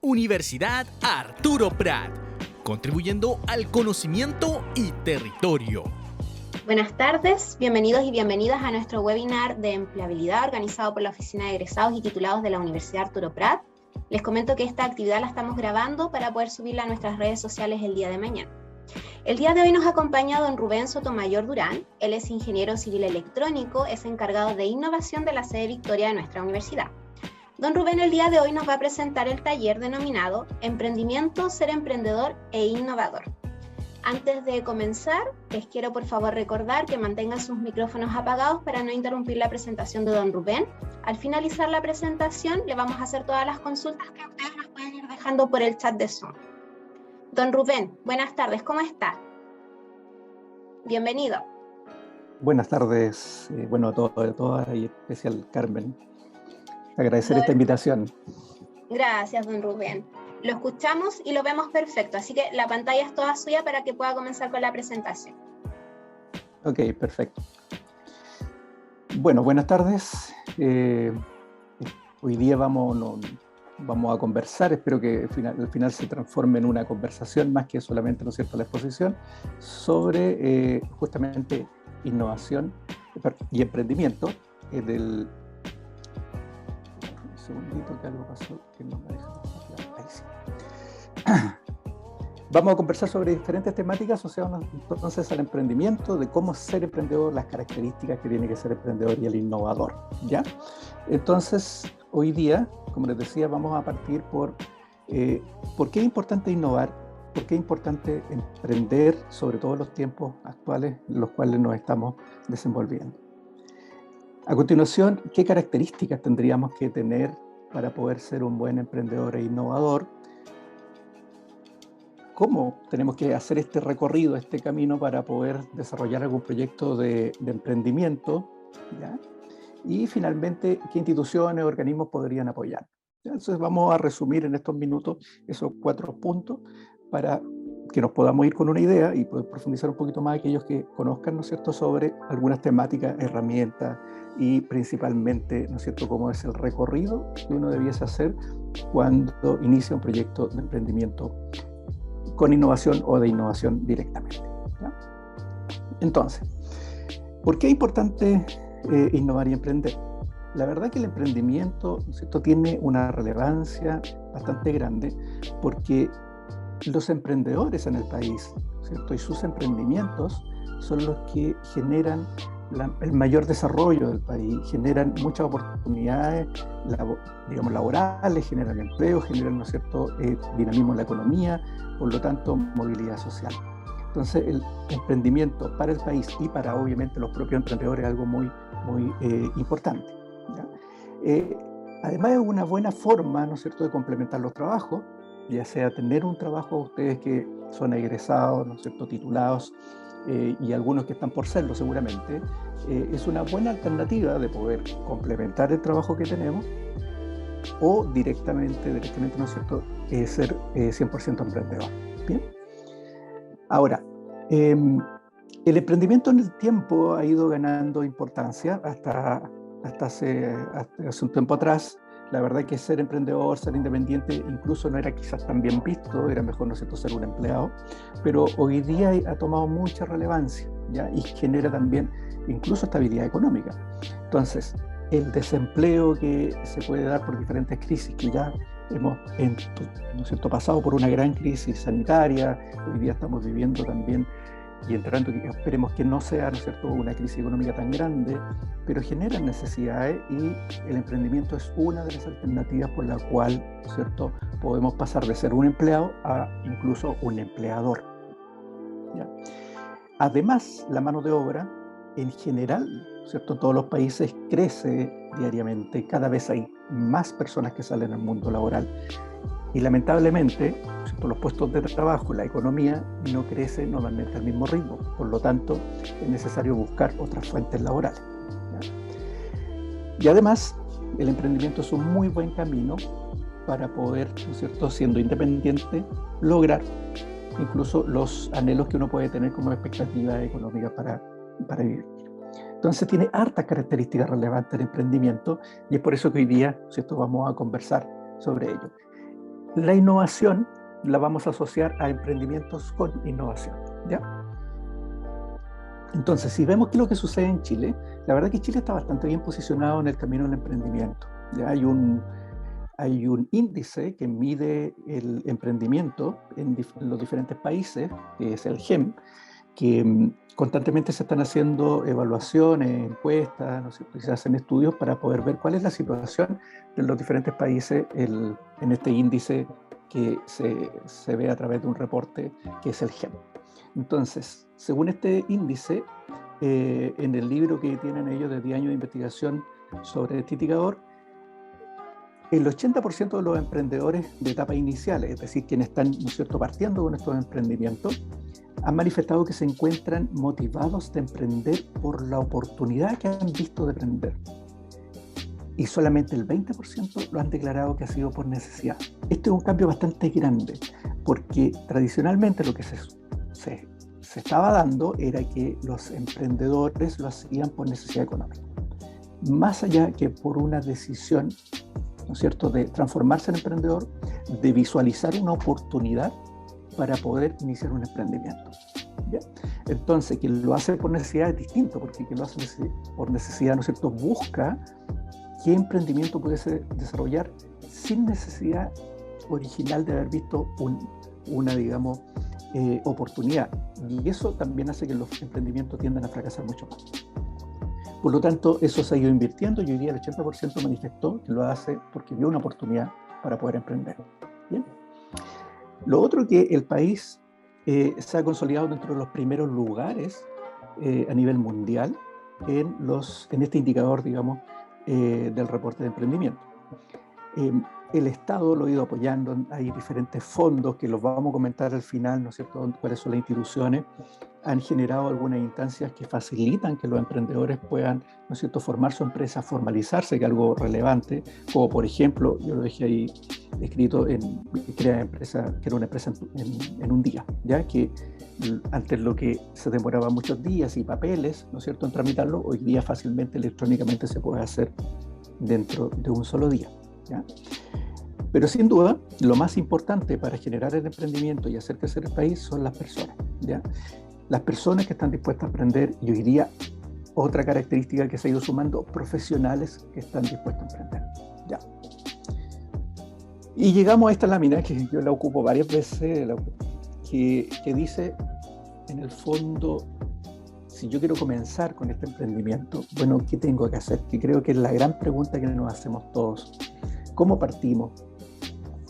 Universidad Arturo Prat, contribuyendo al conocimiento y territorio. Buenas tardes, bienvenidos y bienvenidas a nuestro webinar de empleabilidad organizado por la Oficina de Egresados y Titulados de la Universidad Arturo Prat. Les comento que esta actividad la estamos grabando para poder subirla a nuestras redes sociales el día de mañana. El día de hoy nos acompaña don Rubén Sotomayor Durán. Él es ingeniero civil electrónico, es encargado de innovación de la sede Victoria de nuestra universidad. Don Rubén el día de hoy nos va a presentar el taller denominado Emprendimiento, ser emprendedor e innovador. Antes de comenzar, les quiero por favor recordar que mantengan sus micrófonos apagados para no interrumpir la presentación de don Rubén. Al finalizar la presentación, le vamos a hacer todas las consultas que ustedes nos pueden ir dejando por el chat de Zoom. Don Rubén, buenas tardes, ¿cómo está? Bienvenido. Buenas tardes, a todas y en especial Carmen. Agradecer esta invitación. Gracias, don Rubén. Lo escuchamos y lo vemos perfecto, así que la pantalla es toda suya para que pueda comenzar con la presentación. Ok, perfecto. Bueno, buenas tardes. Hoy día vamos a conversar, espero que al final se transforme en una conversación más que solamente, ¿no es cierto?, la exposición, sobre justamente innovación y emprendimiento Un segundito que algo pasó que no me deja pasar. Ahí sí. Vamos a conversar sobre diferentes temáticas asociadas entonces al emprendimiento, de cómo ser emprendedor, las características que tiene que ser emprendedor y el innovador, ¿ya? Entonces, hoy día, como les decía, vamos a partir por qué es importante innovar, por qué es importante emprender, sobre todo en los tiempos actuales en los cuales nos estamos desenvolviendo. A continuación, ¿qué características tendríamos que tener para poder ser un buen emprendedor e innovador? ¿Cómo tenemos que hacer este recorrido, este camino para poder desarrollar algún proyecto de emprendimiento? ¿Ya? Y finalmente, ¿qué instituciones o organismos podrían apoyar? Entonces vamos a resumir en estos minutos esos 4 puntos para que nos podamos ir con una idea y poder profundizar un poquito más aquellos que conozcan, ¿no es cierto?, sobre algunas temáticas, herramientas y principalmente, ¿no es cierto?, cómo es el recorrido que uno debiese hacer cuando inicia un proyecto de emprendimiento con innovación o de innovación directamente, ¿ya? Entonces, ¿por qué es importante innovar y emprender? La verdad que el emprendimiento, ¿no es cierto?, tiene una relevancia bastante grande porque los emprendedores en el país, ¿cierto?, y sus emprendimientos son los que generan el mayor desarrollo del país, generan muchas oportunidades laborales, generan empleo, generan, ¿no es cierto?, dinamismo en la economía, por lo tanto, movilidad social. Entonces, el emprendimiento para el país y para, obviamente, los propios emprendedores es algo muy importante, ¿ya? Además, es una buena forma, ¿no es cierto?, de complementar los trabajos, ya sea tener un trabajo, ustedes que son egresados, ¿no es cierto?, titulados, y algunos que están por serlo seguramente, es una buena alternativa de poder complementar el trabajo que tenemos o directamente, ¿no es cierto?, ser 100% emprendedor. Bien. Ahora, el emprendimiento en el tiempo ha ido ganando importancia hasta hace un tiempo atrás. La verdad que ser emprendedor, ser independiente, incluso no era quizás tan bien visto, era mejor, ¿no es cierto?, ser un empleado, pero hoy día ha tomado mucha relevancia, ¿ya? Y genera también incluso estabilidad económica. Entonces, el desempleo que se puede dar por diferentes crisis, que ya hemos, ¿no es cierto?, pasado por una gran crisis sanitaria, hoy día estamos viviendo también y entrando, esperemos que no sea, ¿no es cierto?, una crisis económica tan grande, pero genera necesidades y el emprendimiento es una de las alternativas por la cual, ¿no es cierto?, podemos pasar de ser un empleado a incluso un empleador, ¿ya? Además, la mano de obra, en general, ¿no es cierto?, en todos los países crece diariamente, cada vez hay más personas que salen al mundo laboral. Y lamentablemente, los puestos de trabajo, la economía no crece normalmente al mismo ritmo. Por lo tanto, es necesario buscar otras fuentes laborales, ¿ya? Y además, el emprendimiento es un muy buen camino para poder, ¿no es cierto?, siendo independiente, lograr incluso los anhelos que uno puede tener como expectativa económica para vivir. Entonces tiene hartas características relevantes el emprendimiento y es por eso que hoy día, ¿cierto?, vamos a conversar sobre ello. La innovación la vamos a asociar a emprendimientos con innovación, ¿ya? Entonces, si vemos qué es lo que sucede en Chile, la verdad que Chile está bastante bien posicionado en el camino del emprendimiento. ¿Ya? Hay un índice que mide el emprendimiento en los diferentes países, que es el GEM, que constantemente se están haciendo evaluaciones, encuestas, ¿no es cierto? Y se hacen estudios para poder ver cuál es la situación de los diferentes países en este índice que se ve a través de un reporte que es el GEM. Entonces, según este índice, en el libro que tienen ellos de 10 años de investigación sobre este indicador, el 80% de los emprendedores de etapas iniciales, es decir, quienes están, ¿no es cierto?, partiendo con estos emprendimientos, han manifestado que se encuentran motivados de emprender por la oportunidad que han visto de emprender. Y solamente el 20% lo han declarado que ha sido por necesidad. Este es un cambio bastante grande, porque tradicionalmente lo que se estaba dando era que los emprendedores lo hacían por necesidad económica, más allá que por una decisión, ¿no es cierto?, de transformarse en emprendedor, de visualizar una oportunidad para poder iniciar un emprendimiento. ¿Ya? Entonces, quien lo hace por necesidad es distinto, porque quien lo hace por necesidad, ¿no es cierto?, busca qué emprendimiento puede desarrollar sin necesidad original de haber visto una, digamos, oportunidad. Y eso también hace que los emprendimientos tiendan a fracasar mucho más. Por lo tanto, eso se ha ido invirtiendo y hoy día el 80% manifestó que lo hace porque vio una oportunidad para poder emprender. ¿Bien? Lo otro que el país se ha consolidado dentro de los primeros lugares a nivel mundial en este indicador, digamos, del reporte de emprendimiento. El Estado lo ha ido apoyando, hay diferentes fondos que los vamos a comentar al final, ¿no es cierto?, cuáles son las instituciones, han generado algunas instancias que facilitan que los emprendedores puedan, ¿no es cierto?, formar su empresa, formalizarse, que es algo relevante, como por ejemplo, yo lo dejé ahí escrito, crear empresa, que era una empresa en un día, ya que antes lo que se demoraba muchos días y papeles, ¿no es cierto?, en tramitarlo, hoy día fácilmente electrónicamente se puede hacer dentro de un solo día, ¿ya? Pero sin duda, lo más importante para generar el emprendimiento y hacer crecer el país son las personas, ¿ya? Las personas que están dispuestas a aprender, y hoy día otra característica que se ha ido sumando, profesionales que están dispuestos a aprender, ¿ya? Y llegamos a esta lámina que yo la ocupo varias veces, que dice, en el fondo, si yo quiero comenzar con este emprendimiento, bueno, ¿qué tengo que hacer? Que creo que es la gran pregunta que nos hacemos todos. ¿Cómo partimos?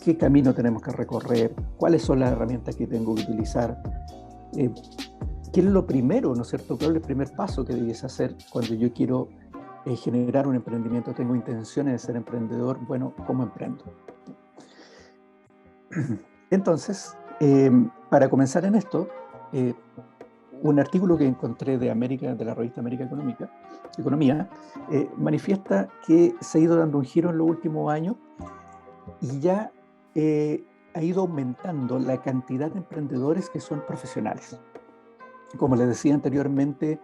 ¿Qué camino tenemos que recorrer? ¿Cuáles son las herramientas que tengo que utilizar? ¿Qué es lo primero, ¿no es cierto? ¿Cuál es el primer paso que debiese hacer cuando yo quiero generar un emprendimiento? Tengo intenciones de ser emprendedor. Bueno, ¿cómo emprendo? Entonces, para comenzar en esto, un artículo que encontré de la revista América Economía, manifiesta que se ha ido dando un giro en los últimos años y ya ha ido aumentando la cantidad de emprendedores que son profesionales. Como les decía anteriormente,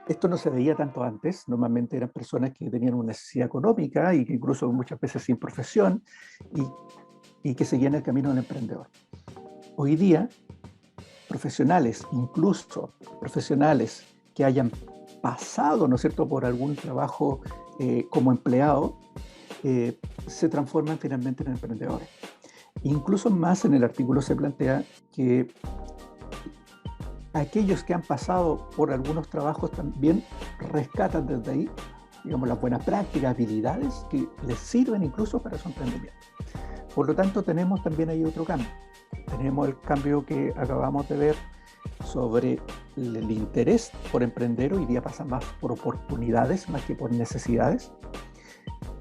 esto no se veía tanto antes. Normalmente eran personas que tenían una necesidad económica y que incluso muchas veces sin profesión y que seguían el camino del emprendedor. Hoy día, profesionales, incluso profesionales que hayan pasado, ¿no es cierto?, por algún trabajo como empleado, se transforman finalmente en emprendedores. Incluso más, en el artículo se plantea que aquellos que han pasado por algunos trabajos también rescatan desde ahí, digamos, las buenas prácticas, habilidades que les sirven incluso para su emprendimiento. Por lo tanto, tenemos también ahí otro cambio. Tenemos el cambio que acabamos de ver sobre el interés por emprender. Hoy día pasa más por oportunidades más que por necesidades.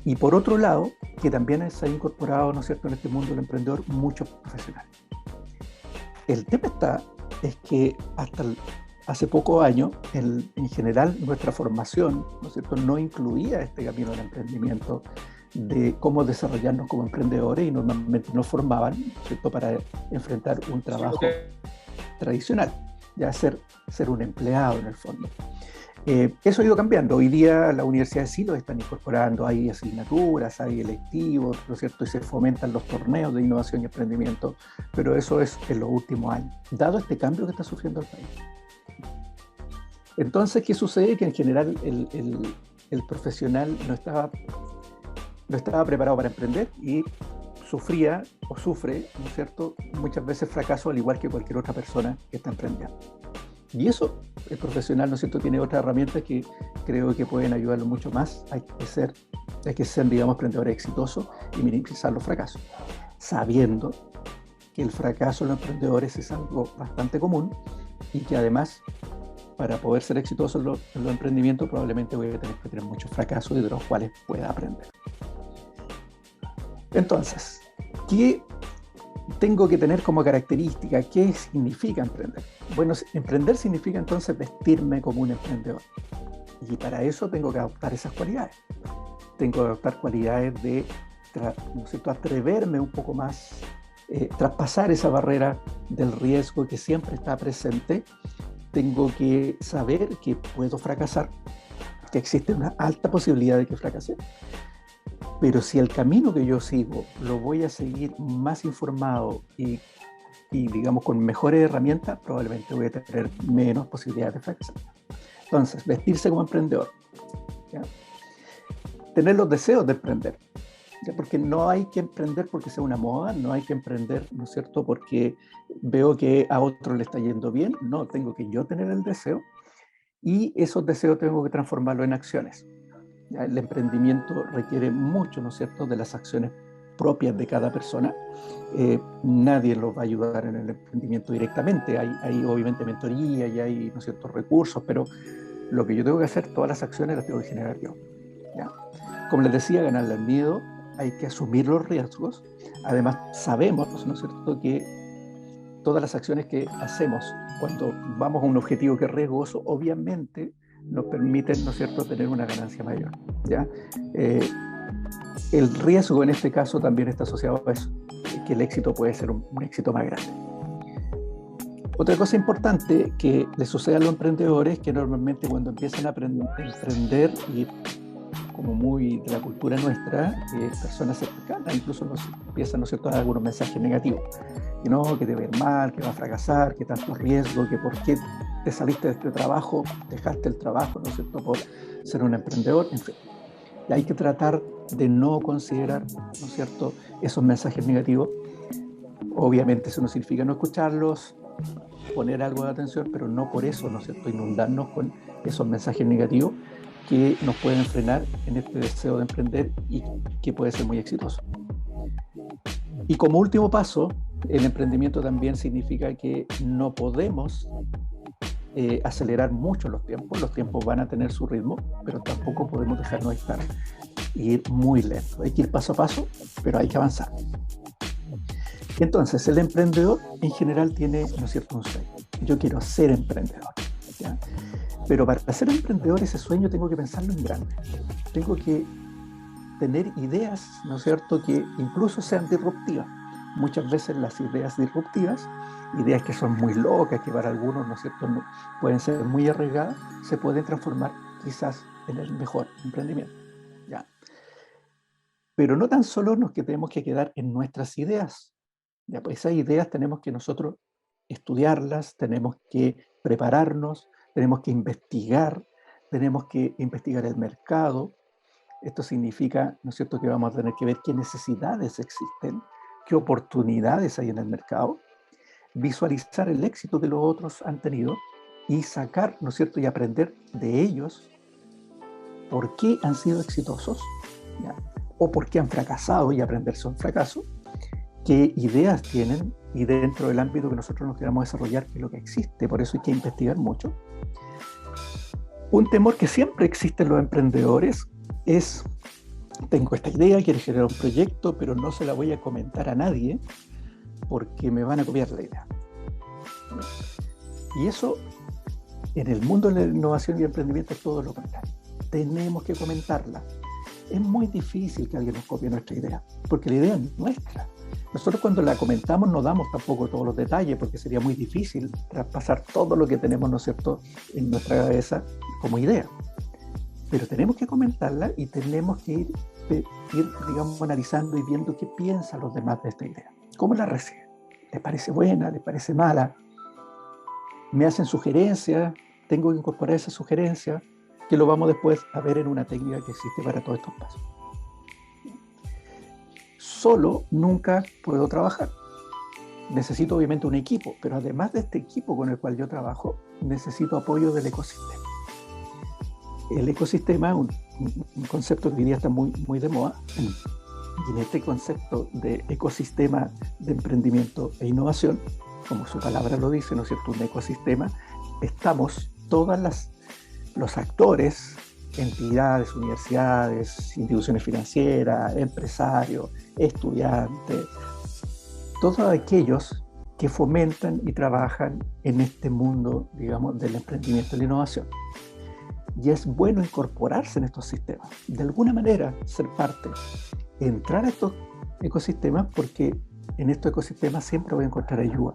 Y por otro lado, que también se ha incorporado, ¿no es cierto?, en este mundo del emprendedor muchos profesionales. El tema es que hasta hace pocos años, en general, nuestra formación, ¿no es cierto?, no incluía este camino del emprendimiento, de cómo desarrollarnos como emprendedores, y normalmente nos formaban, ¿cierto?, para enfrentar un trabajo tradicional, ya ser un empleado en el fondo. Eso ha ido cambiando. Hoy día las universidades sí lo están incorporando, hay asignaturas, hay electivos, ¿no es cierto? Y se fomentan los torneos de innovación y emprendimiento, pero eso es en los últimos años, dado este cambio que está sufriendo el país. Entonces, ¿qué sucede? Que en general el profesional no estaba preparado para emprender y sufría o sufre, ¿no es cierto?, muchas veces fracaso al igual que cualquier otra persona que está emprendiendo. Y eso, el profesional, ¿no es cierto?, tiene otras herramientas que creo que pueden ayudarlo mucho más a que ser, digamos, emprendedores exitosos y minimizar los fracasos, sabiendo que el fracaso en los emprendedores es algo bastante común y que además, para poder ser exitoso en los emprendimientos, probablemente voy a tener que tener muchos fracasos y de los cuales pueda aprender. Entonces, ¿qué tengo que tener como característica? ¿Qué significa emprender? Bueno, emprender significa entonces vestirme como un emprendedor. Y para eso tengo que adoptar esas cualidades. Tengo que adoptar cualidades de, ¿no es cierto?, atreverme un poco más, traspasar esa barrera del riesgo que siempre está presente. Tengo que saber que puedo fracasar, que existe una alta posibilidad de que fracase. Pero si el camino que yo sigo lo voy a seguir más informado y digamos con mejores herramientas, probablemente voy a tener menos posibilidades de fracasar. Entonces, vestirse como emprendedor, ¿ya? Tener los deseos de emprender, ¿ya? Porque no hay que emprender porque sea una moda, no hay que emprender, ¿no es cierto?, porque veo que a otro le está yendo bien. No, tengo que yo tener el deseo y esos deseos tengo que transformarlos en acciones. El emprendimiento requiere mucho, ¿no es cierto?, de las acciones propias de cada persona. Nadie los va a ayudar en el emprendimiento directamente. Hay obviamente mentoría y hay, ¿no es cierto?, recursos, pero lo que yo tengo que hacer, todas las acciones las tengo que generar yo, ¿ya? Como les decía, ganarle al miedo, hay que asumir los riesgos. Además, sabemos, ¿no es cierto?, que todas las acciones que hacemos cuando vamos a un objetivo que es riesgoso, obviamente nos permiten, ¿no es cierto?, tener una ganancia mayor, ¿ya? El riesgo en este caso también está asociado a eso, que el éxito puede ser un éxito más grande. Otra cosa importante que le sucede a los emprendedores es que normalmente cuando empiezan a emprender, y como muy de la cultura nuestra, personas cercanas incluso nos empiezan, ¿no es cierto?, a dar algunos mensajes negativos. Que no, que te va a ir mal, que va a fracasar, que tanto riesgo, que por qué te saliste de este trabajo, dejaste el trabajo, ¿no es cierto?, por ser un emprendedor, en fin. Y hay que tratar de no considerar, ¿no es cierto?, esos mensajes negativos. Obviamente eso no significa no escucharlos, poner algo de atención, pero no por eso, ¿no es cierto?, inundarnos con esos mensajes negativos que nos pueden frenar en este deseo de emprender y que puede ser muy exitoso. Y como último paso, el emprendimiento también significa que no podemos acelerar mucho los tiempos van a tener su ritmo, pero tampoco podemos dejarnos estar y ir muy lento. Hay que ir paso a paso, pero hay que avanzar. Entonces, el emprendedor en general tiene, ¿no es cierto?, un sueño. Yo quiero ser emprendedor, ¿ya? Pero para ser emprendedor, ese sueño tengo que pensarlo en grande. Tengo que tener ideas, ¿no es cierto?, que incluso sean disruptivas. Muchas veces las ideas disruptivas, ideas que son muy locas, que para algunos, ¿no es cierto?, no, pueden ser muy arriesgadas, se pueden transformar quizás en el mejor emprendimiento, ¿ya? Pero no tan solo nos que tenemos que quedar en nuestras ideas, ¿ya? Pues esas ideas tenemos que nosotros estudiarlas, tenemos que prepararnos, tenemos que investigar el mercado. Esto significa, ¿no es cierto?, que vamos a tener que ver qué necesidades existen, qué oportunidades hay en el mercado, visualizar el éxito que los otros han tenido y sacar, ¿no es cierto?, y aprender de ellos por qué han sido exitosos, ¿ya?, o por qué han fracasado y aprender su fracaso, qué ideas tienen y dentro del ámbito que nosotros nos queramos desarrollar, qué es lo que existe. Por eso hay que investigar mucho. Un temor que siempre existe en los emprendedores es: tengo esta idea, quiero generar un proyecto, pero no se la voy a comentar a nadie porque me van a copiar la idea. Y eso, en el mundo de la innovación y el emprendimiento, es todo lo contrario. Tenemos que comentarla. Es muy difícil que alguien nos copie nuestra idea, porque la idea es nuestra. Nosotros cuando la comentamos no damos tampoco todos los detalles porque sería muy difícil traspasar todo lo que tenemos, ¿no es cierto?, en nuestra cabeza como idea. Pero tenemos que comentarla y tenemos que ir, digamos, analizando y viendo qué piensan los demás de esta idea. ¿Cómo la reciben? ¿Les parece buena? ¿Les parece mala? ¿Me hacen sugerencias? ¿Tengo que incorporar esas sugerencias? Que lo vamos después a ver en una técnica que existe para todos estos pasos. Solo nunca puedo trabajar. Necesito obviamente un equipo, pero además de este equipo con el cual yo trabajo, necesito apoyo del ecosistema. El ecosistema, un concepto que hoy día está muy de moda, y en este concepto de ecosistema de emprendimiento e innovación, como su palabra lo dice, ¿no es cierto?, un ecosistema, estamos todos los actores, entidades, universidades, instituciones financieras, empresarios, estudiantes, todos aquellos que fomentan y trabajan en este mundo, digamos, del emprendimiento y la innovación. Y es bueno incorporarse en estos sistemas, de alguna manera ser parte, entrar a estos ecosistemas, porque en estos ecosistemas siempre voy a encontrar ayuda,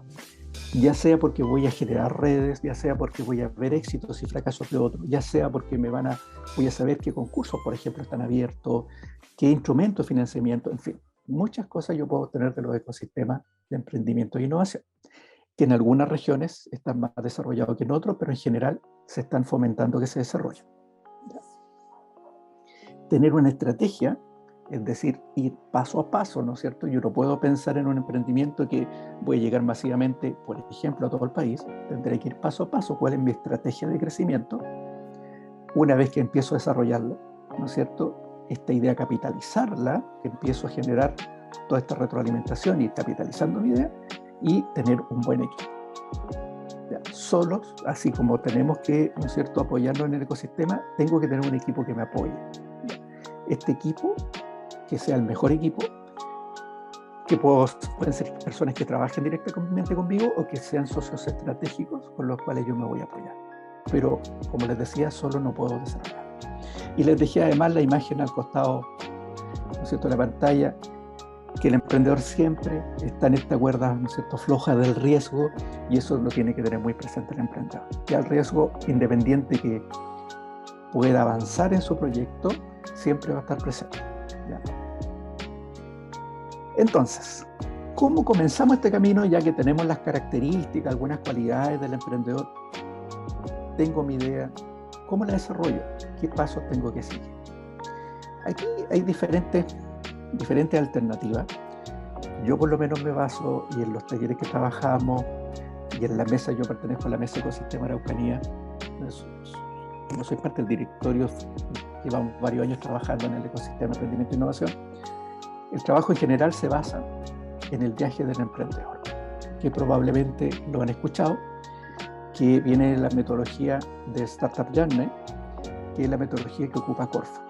ya sea porque voy a generar redes, ya sea porque voy a ver éxitos y fracasos de otros, ya sea porque voy a saber qué concursos, por ejemplo, están abiertos, qué instrumentos de financiamiento, en fin, muchas cosas yo puedo obtener de los ecosistemas de emprendimiento e innovación, que en algunas regiones están más desarrollados que en otros, pero en general se están fomentando que se desarrollen. Tener una estrategia, es decir, ir paso a paso, ¿no es cierto? Yo no puedo pensar en un emprendimiento que voy a llegar masivamente, por ejemplo, a todo el país. Tendré que ir paso a paso. ¿Cuál es mi estrategia de crecimiento? Una vez que empiezo a desarrollarla, ¿no es cierto?, esta idea capitalizarla, que empiezo a generar toda esta retroalimentación y capitalizando mi idea, y tener un buen equipo. Ya, solos, así como tenemos que, ¿no es cierto?, apoyarnos en el ecosistema, tengo que tener un equipo que me apoye. Este equipo, que sea el mejor equipo, que pueden ser personas que trabajen directamente conmigo o que sean socios estratégicos con los cuales yo me voy a apoyar. Pero, como les decía, solo no puedo desarrollar. Y les dejé además la imagen al costado, ¿no es cierto?, de la pantalla, que el emprendedor siempre está en esta cuerda, ¿no es cierto?, floja del riesgo, y eso lo tiene que tener muy presente el emprendedor. Que el riesgo, independiente que pueda avanzar en su proyecto, siempre va a estar presente. ¿Ya? Entonces, ¿cómo comenzamos este camino ya que tenemos las características, algunas cualidades del emprendedor? Tengo mi idea, ¿cómo la desarrollo? ¿Qué pasos tengo que seguir? Aquí hay diferentes alternativas. Yo por lo menos me baso, y en los talleres que trabajamos, y en la mesa, yo pertenezco a la mesa Ecosistema Araucanía, no soy parte del directorio, llevamos varios años trabajando en el ecosistema de emprendimiento e innovación. El trabajo en general se basa en el viaje del emprendedor, que probablemente lo han escuchado, que viene de la metodología de Startup Journey, que es la metodología que ocupa Corfo.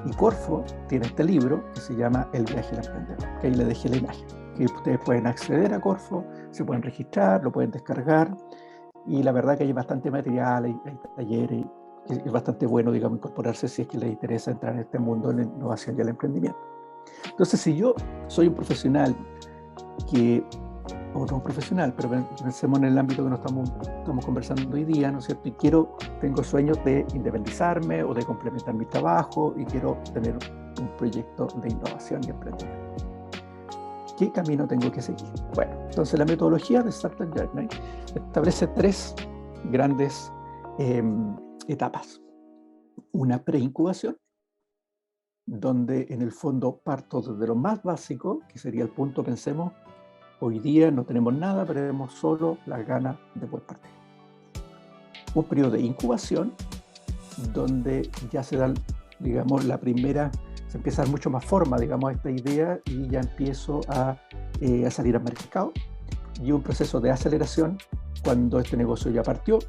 Y Corfo tiene este libro que se llama El viaje del emprendedor, que ahí le dejé la imagen, que ustedes pueden acceder a Corfo, se pueden registrar, lo pueden descargar, y la verdad que hay bastante material, hay talleres, es bastante bueno, digamos, incorporarse si es que les interesa entrar en este mundo de la innovación y el emprendimiento. Entonces, si yo soy un profesional o no un profesional, pero pensemos en el ámbito que nos estamos conversando hoy día, ¿no es cierto? Y tengo sueños de independizarme o de complementar mi trabajo y quiero tener un proyecto de innovación y emprendimiento. ¿Qué camino tengo que seguir? Bueno, entonces la metodología de Startup Journey establece 3 grandes etapas. Una preincubación, donde en el fondo parto desde lo más básico, que sería el punto, pensemos, hoy día no tenemos nada, pero tenemos solo las ganas de poder partir. Un periodo de incubación, donde ya se da, digamos, se empieza a dar mucho más forma, digamos, a esta idea y ya empiezo a salir al mercado. Y un proceso de aceleración, cuando este negocio ya partió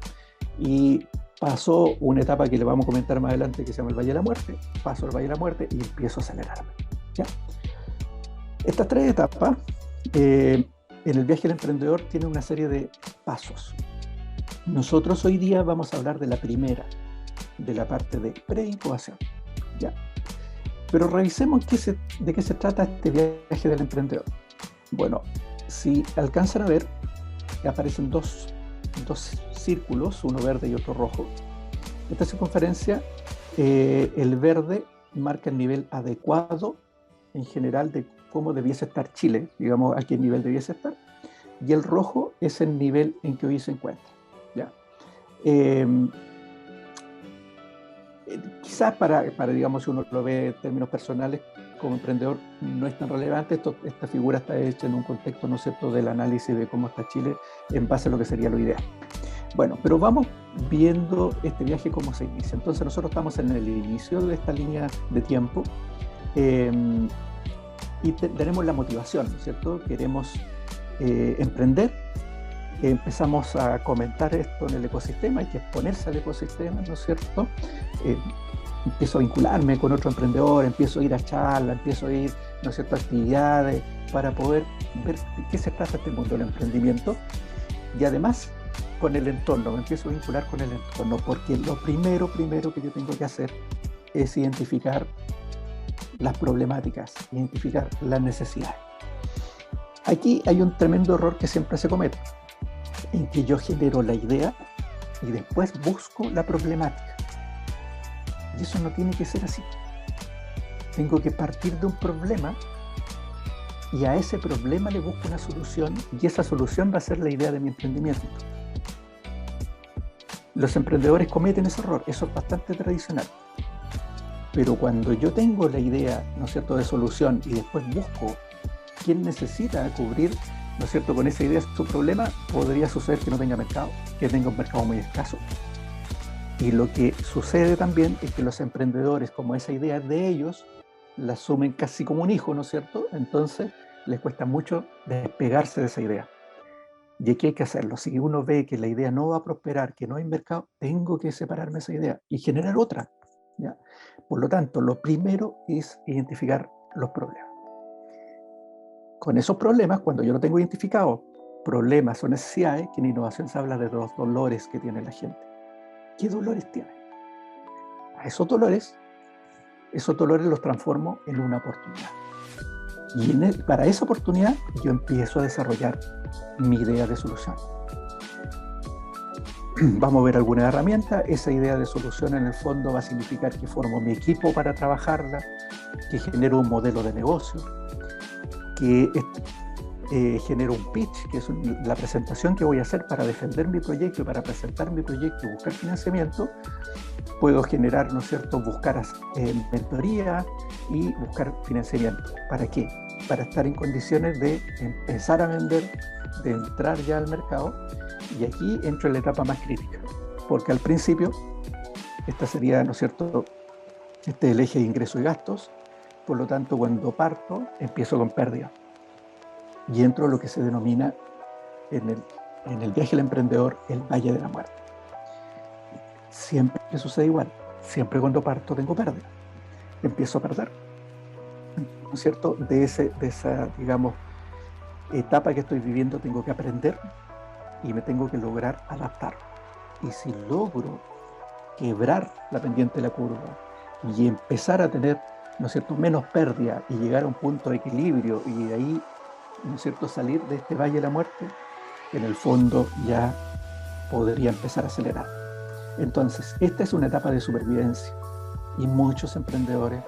y pasó una etapa que le vamos a comentar más adelante que se llama el Valle de la Muerte, paso al Valle de la Muerte y empiezo a acelerarme. ¿Ya? Estas 3 etapas en el viaje del emprendedor tienen una serie de pasos. Nosotros hoy día vamos a hablar de la primera, de la parte de preincubación. ¿Ya? Pero revisemos de qué se trata este viaje del emprendedor. Bueno, si alcanzan a ver, aparecen dos círculos, uno verde y otro rojo. Esta circunferencia, el verde marca el nivel adecuado en general de cómo debiese estar Chile, digamos a qué nivel debiese estar, y el rojo es el nivel en que hoy se encuentra. ¿Ya? Quizás para, digamos, si uno lo ve en términos personales, como emprendedor no es tan relevante. Esta figura está hecha en un contexto, ¿no es cierto?, del análisis de cómo está Chile en base a lo que sería lo ideal. Bueno, pero vamos viendo este viaje cómo se inicia. Entonces nosotros estamos en el inicio de esta línea de tiempo y tenemos la motivación, ¿cierto? Queremos emprender. Empezamos a comentar esto en el ecosistema, hay que exponerse al ecosistema, ¿no es cierto? Empiezo a vincularme con otro emprendedor, empiezo a ir a charlas, empiezo a ir, ¿no es cierto?, a actividades para poder ver de qué se trata este mundo del emprendimiento. Y además con el entorno, me empiezo a vincular con el entorno, porque lo primero que yo tengo que hacer es identificar las problemáticas, identificar las necesidades. Aquí hay un tremendo error que siempre se comete, en que yo genero la idea y después busco la problemática. Y eso no tiene que ser así. Tengo que partir de un problema y a ese problema le busco una solución, y esa solución va a ser la idea de mi emprendimiento. Los emprendedores cometen ese error, eso es bastante tradicional. Pero cuando yo tengo la idea, ¿no es cierto?, de solución y después busco quién necesita cubrir, ¿no es cierto?, con esa idea su problema, podría suceder que no tenga mercado, que tenga un mercado muy escaso. Y lo que sucede también es que los emprendedores, como esa idea es de ellos, la asumen casi como un hijo, ¿no es cierto? Entonces les cuesta mucho despegarse de esa idea. Y aquí hay que hacerlo. Si uno ve que la idea no va a prosperar, que no hay mercado, tengo que separarme de esa idea y generar otra, ¿ya? Por lo tanto, lo primero es identificar los problemas. Con esos problemas, cuando yo lo tengo identificado, problemas o necesidades, que en innovación se habla de los dolores que tiene la gente. ¿Qué dolores tiene? A esos dolores los transformo en una oportunidad. Y para esa oportunidad yo empiezo a desarrollar mi idea de solución. Vamos a ver alguna herramienta. Esa idea de solución en el fondo va a significar que formo mi equipo para trabajarla, que genero un modelo de negocio, que genero un pitch, que es la presentación que voy a hacer para defender mi proyecto, para presentar mi proyecto y buscar financiamiento. Puedo generar, ¿no es cierto?, buscar mentoría y buscar financiamiento. ¿Para qué? Para estar en condiciones de empezar a vender, de entrar ya al mercado. Y aquí entro en la etapa más crítica, porque al principio, esta sería, ¿no es cierto?, este es el eje de ingresos y gastos. Por lo tanto, cuando parto, empiezo con pérdida. Y entro a lo que se denomina en el viaje del emprendedor el Valle de la Muerte. Siempre sucede igual. Siempre cuando parto tengo pérdida. Empiezo a perder, ¿no es cierto? De esa, digamos, etapa que estoy viviendo tengo que aprender y me tengo que lograr adaptar. Y si logro quebrar la pendiente de la curva y empezar a tener, ¿no es cierto?, menos pérdida y llegar a un punto de equilibrio y de ahí, ¿no es cierto?, salir de este Valle de la Muerte, en el fondo ya podría empezar a acelerar. Entonces, esta es una etapa de supervivencia y muchos emprendedores,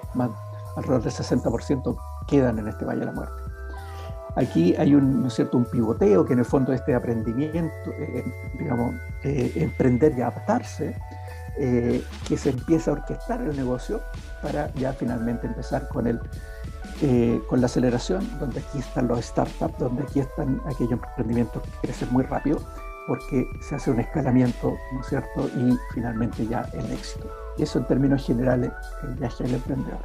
alrededor del 60%, quedan en este Valle de la Muerte. Aquí hay ¿no es cierto?, un pivoteo que en el fondo este aprendimiento, digamos, emprender y adaptarse, que se empieza a orquestar el negocio para ya finalmente empezar con la aceleración, donde aquí están los startups, donde aquí están aquellos emprendimientos que crecen muy rápido, porque se hace un escalamiento, ¿no es cierto?, y finalmente ya el éxito. Eso en términos generales, el viaje del emprendedor.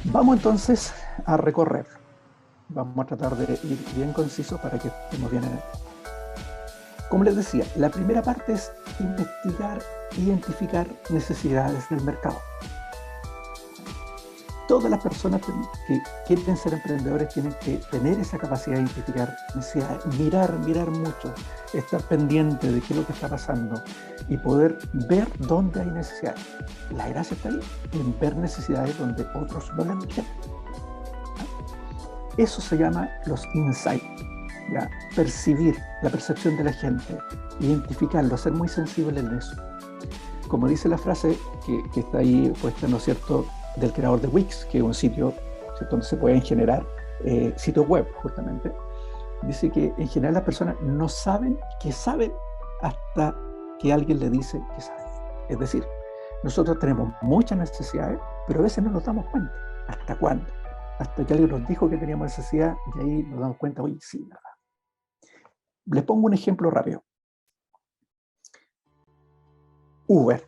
Vamos entonces a recorrerlo. Vamos a tratar de ir bien concisos para que estemos bien en él. Como les decía, la primera parte es investigar, identificar necesidades del mercado. Todas las personas que quieren ser emprendedores tienen que tener esa capacidad de identificar necesidades, mirar mucho, estar pendiente de qué es lo que está pasando y poder ver dónde hay necesidades. La gracia está ahí, en ver necesidades donde otros no las ven. Eso se llama los insights, ¿ya? Percibir la percepción de la gente, identificarlo, ser muy sensible en eso. Como dice la frase que está ahí puesta, ¿no es cierto?, del creador de Wix, que es un sitio, ¿cierto?, donde se pueden generar sitios web, justamente. Dice que en general las personas no saben que saben hasta que alguien le dice que sabe. Es decir, nosotros tenemos muchas necesidades, pero a veces no nos damos cuenta. ¿Hasta cuándo? Hasta que alguien nos dijo que teníamos necesidad y ahí nos damos cuenta, oye, sí, ¿verdad? Les pongo un ejemplo rápido. Uber.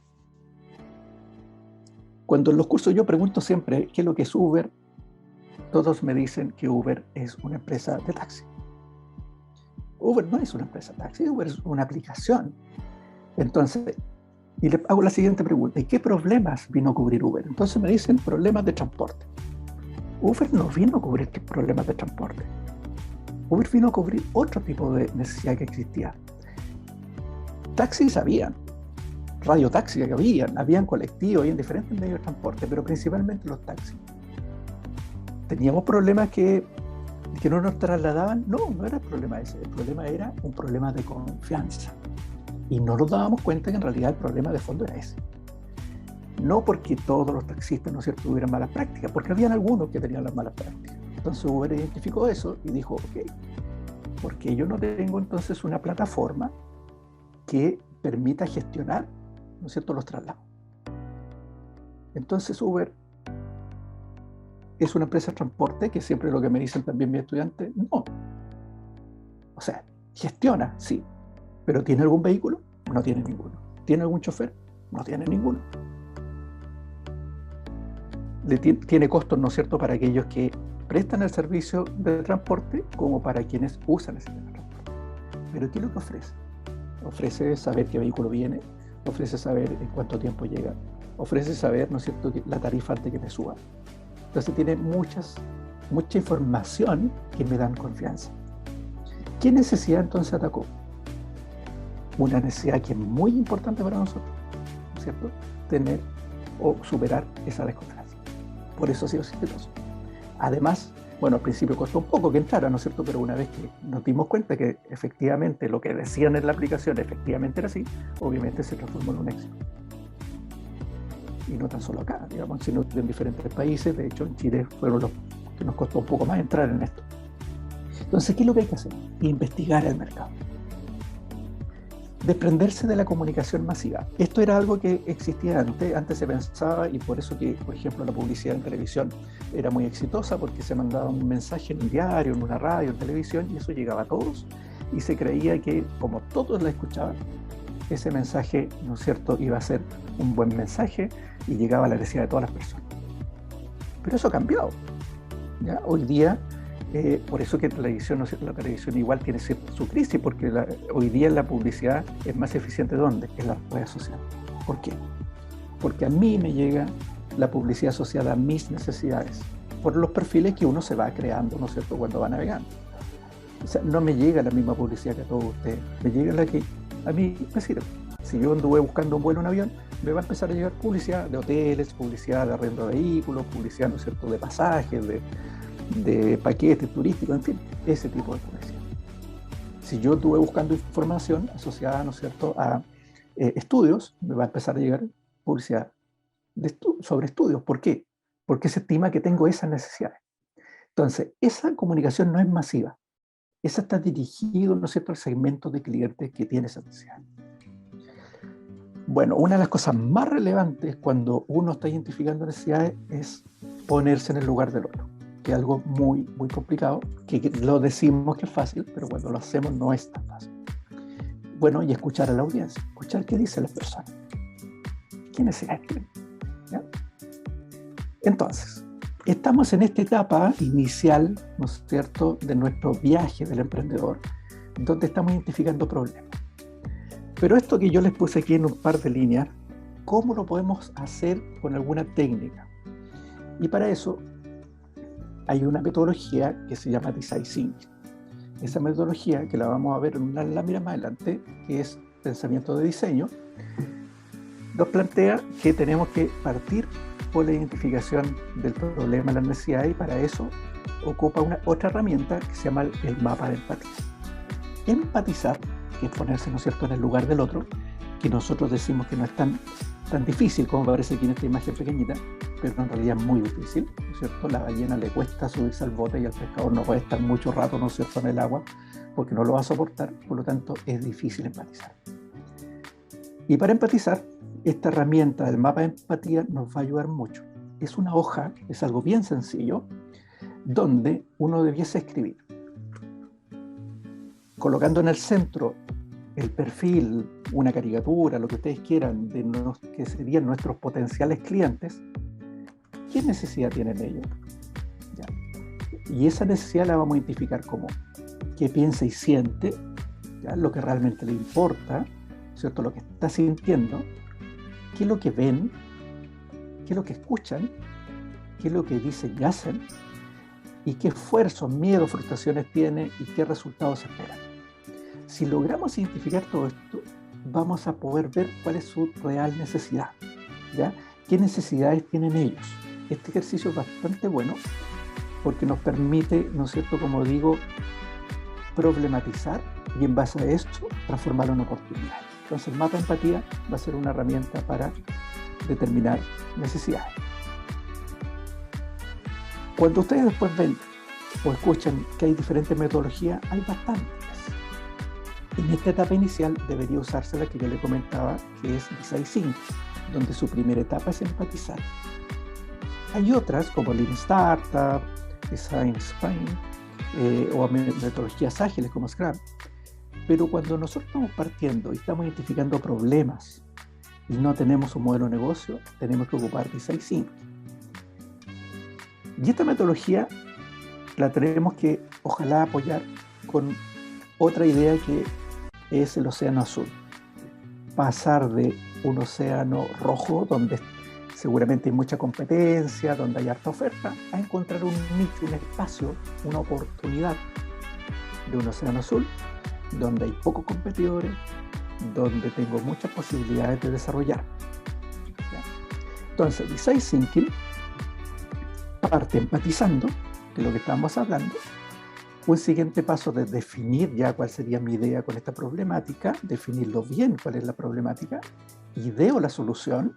Cuando en los cursos yo pregunto siempre qué es lo que es Uber, todos me dicen que Uber es una empresa de taxi. Uber no es una empresa de taxi, Uber es una aplicación. Entonces, y le hago la siguiente pregunta, ¿y qué problemas vino a cubrir Uber? Entonces me dicen problemas de transporte. Uber no vino a cubrir problemas de transporte. Uber vino a cubrir otro tipo de necesidad que existía. Taxis habían, radiotaxis habían colectivos, habían diferentes medios de transporte, pero principalmente los taxis. ¿Teníamos problemas que no nos trasladaban? No, no era el problema ese. El problema era un problema de confianza. Y no nos dábamos cuenta que en realidad el problema de fondo era ese. No porque todos los taxistas, ¿no es cierto?, tuvieran malas prácticas, porque habían algunos que tenían las malas prácticas. Entonces Uber identificó eso y dijo, ok, porque yo no tengo entonces una plataforma que permita gestionar, ¿no es cierto?, los traslados. Entonces Uber es una empresa de transporte, que siempre lo que me dicen también mis estudiantes, no. O sea, gestiona, sí, pero ¿tiene algún vehículo? No tiene ninguno. ¿Tiene algún chofer? No tiene ninguno. Tiene costos, ¿no es cierto?, para aquellos que prestan el servicio de transporte como para quienes usan ese servicio de transporte. Pero ¿qué es lo que ofrece? Ofrece saber qué vehículo viene, ofrece saber en cuánto tiempo llega, ofrece saber, ¿no es cierto?, la tarifa antes que te suba. Entonces tiene mucha información que me dan confianza. ¿Qué necesidad entonces atacó? Una necesidad que es muy importante para nosotros, ¿no es cierto?, tener o superar esa desconfianza. Por eso ha sido exitoso. Además, bueno, al principio costó un poco que entrara, ¿no es cierto?, pero una vez que nos dimos cuenta que efectivamente lo que decían en la aplicación efectivamente era así, obviamente se transformó en un éxito. Y no tan solo acá, digamos, sino en diferentes países. De hecho, en Chile fueron los que nos costó un poco más entrar en esto. Entonces, ¿qué es lo que hay que hacer? Investigar el mercado. Desprenderse de la comunicación masiva. Esto era algo que existía antes se pensaba, y por eso que, por ejemplo, la publicidad en televisión era muy exitosa, porque se mandaba un mensaje en un diario, en una radio, en televisión, y eso llegaba a todos, y se creía que, como todos la escuchaban, ese mensaje, ¿no es cierto?, iba a ser un buen mensaje y llegaba a la necesidad de todas las personas. Pero eso ha cambiado, ¿ya? Hoy día, por eso que la televisión igual tiene su crisis, porque hoy día la publicidad es más eficiente ¿dónde? En las redes sociales. ¿Por qué? Porque a mí me llega la publicidad asociada a mis necesidades, por los perfiles que uno se va creando, ¿no es cierto?, cuando va navegando. O sea, no me llega la misma publicidad que a todos ustedes, me llega la que a mí me sirve. Si yo anduve buscando un vuelo en avión, me va a empezar a llegar publicidad de hoteles, publicidad de arrendo de vehículos, publicidad, ¿no es cierto?, de pasajes, de paquetes turísticos, en fin, ese tipo de publicidad. Si yo estuve buscando información asociada, ¿no es cierto?, a estudios, me va a empezar a llegar publicidad sobre estudios. ¿Por qué? Porque se estima que tengo esas necesidades. Entonces, esa comunicación no es masiva. Esa está dirigido, ¿no es cierto?, al segmento de clientes que tiene esa necesidad. Bueno, una de las cosas más relevantes cuando uno está identificando necesidades es ponerse en el lugar del otro, que es algo muy, muy complicado, que lo decimos que es fácil, pero cuando lo hacemos no es tan fácil. Bueno, y escuchar a la audiencia, escuchar qué dicen las personas, qué necesidades tienen, ¿ya? Entonces, estamos en esta etapa inicial, ¿no es cierto?, de nuestro viaje del emprendedor, donde estamos identificando problemas. Pero esto que yo les puse aquí en un par de líneas, ¿cómo lo podemos hacer con alguna técnica? Y para eso hay una metodología que se llama Design Thinking. Esa metodología, que la vamos a ver en una lámina más adelante, que es pensamiento de diseño, nos plantea que tenemos que partir por la identificación del problema, la necesidad, y para eso ocupa otra herramienta que se llama el mapa de empatía. Empatizar, que es ponerse, ¿no es cierto?, en el lugar del otro, que nosotros decimos que no es tan difícil como parece aquí en esta imagen pequeñita, pero en realidad es muy difícil, ¿no es cierto? La ballena le cuesta subirse al bote y al pescador no puede estar mucho rato, ¿no es cierto?, en el agua, porque no lo va a soportar, por lo tanto es difícil empatizar. Y para empatizar, esta herramienta del mapa de empatía nos va a ayudar mucho. Es una hoja, es algo bien sencillo, donde uno debiese escribir, colocando en el centro el perfil, una caricatura, lo que ustedes quieran, que serían nuestros potenciales clientes. ¿Qué necesidad tienen ellos? Ya. Y esa necesidad la vamos a identificar como qué piensa y siente, ¿ya?, lo que realmente le importa, ¿cierto?, lo que está sintiendo, qué es lo que ven, qué es lo que escuchan, qué es lo que dicen y hacen, y qué esfuerzos, miedos, frustraciones tiene y qué resultados esperan. Si logramos identificar todo esto, vamos a poder ver cuál es su real necesidad, ¿ya? ¿Qué necesidades tienen ellos? Este ejercicio es bastante bueno porque nos permite, ¿no es cierto?, como digo, problematizar y en base a esto transformarlo en oportunidades. Entonces el mapa de empatía va a ser una herramienta para determinar necesidades. Cuando ustedes después ven o escuchan que hay diferentes metodologías, hay bastantes. En esta etapa inicial debería usarse la que yo le comentaba, que es Design Thinking, donde su primera etapa es empatizar. Hay otras como Lean Startup, Design Sprint o metodologías ágiles como Scrum, pero cuando nosotros estamos partiendo y estamos identificando problemas y no tenemos un modelo de negocio, tenemos que ocupar Design Thinking. Y esta metodología la tenemos que, ojalá, apoyar con otra idea que es el océano azul. Pasar de un océano rojo, donde seguramente hay mucha competencia, donde hay harta oferta, a encontrar un nicho, un espacio, una oportunidad de un océano azul, donde hay pocos competidores, donde tengo muchas posibilidades de desarrollar. ¿Ya? Entonces, Design Thinking parte empatizando, de lo que estamos hablando. Un siguiente paso de definir ya cuál sería mi idea con esta problemática, definirlo bien cuál es la problemática, ideo la solución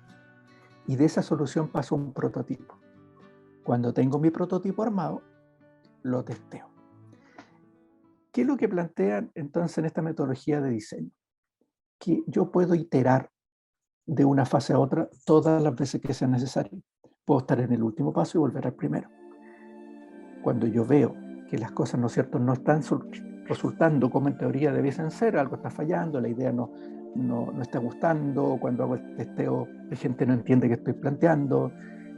y de esa solución paso a un prototipo. Cuando tengo mi prototipo armado, lo testeo. ¿Qué es lo que plantean entonces en esta metodología de diseño? Que yo puedo iterar de una fase a otra todas las veces que sea necesario. Puedo estar en el último paso y volver al primero. Cuando yo veo que las cosas, ¿no es cierto?, no están resultando como en teoría debiesen ser, algo está fallando, la idea no está gustando, cuando hago el testeo la gente no entiende qué estoy planteando,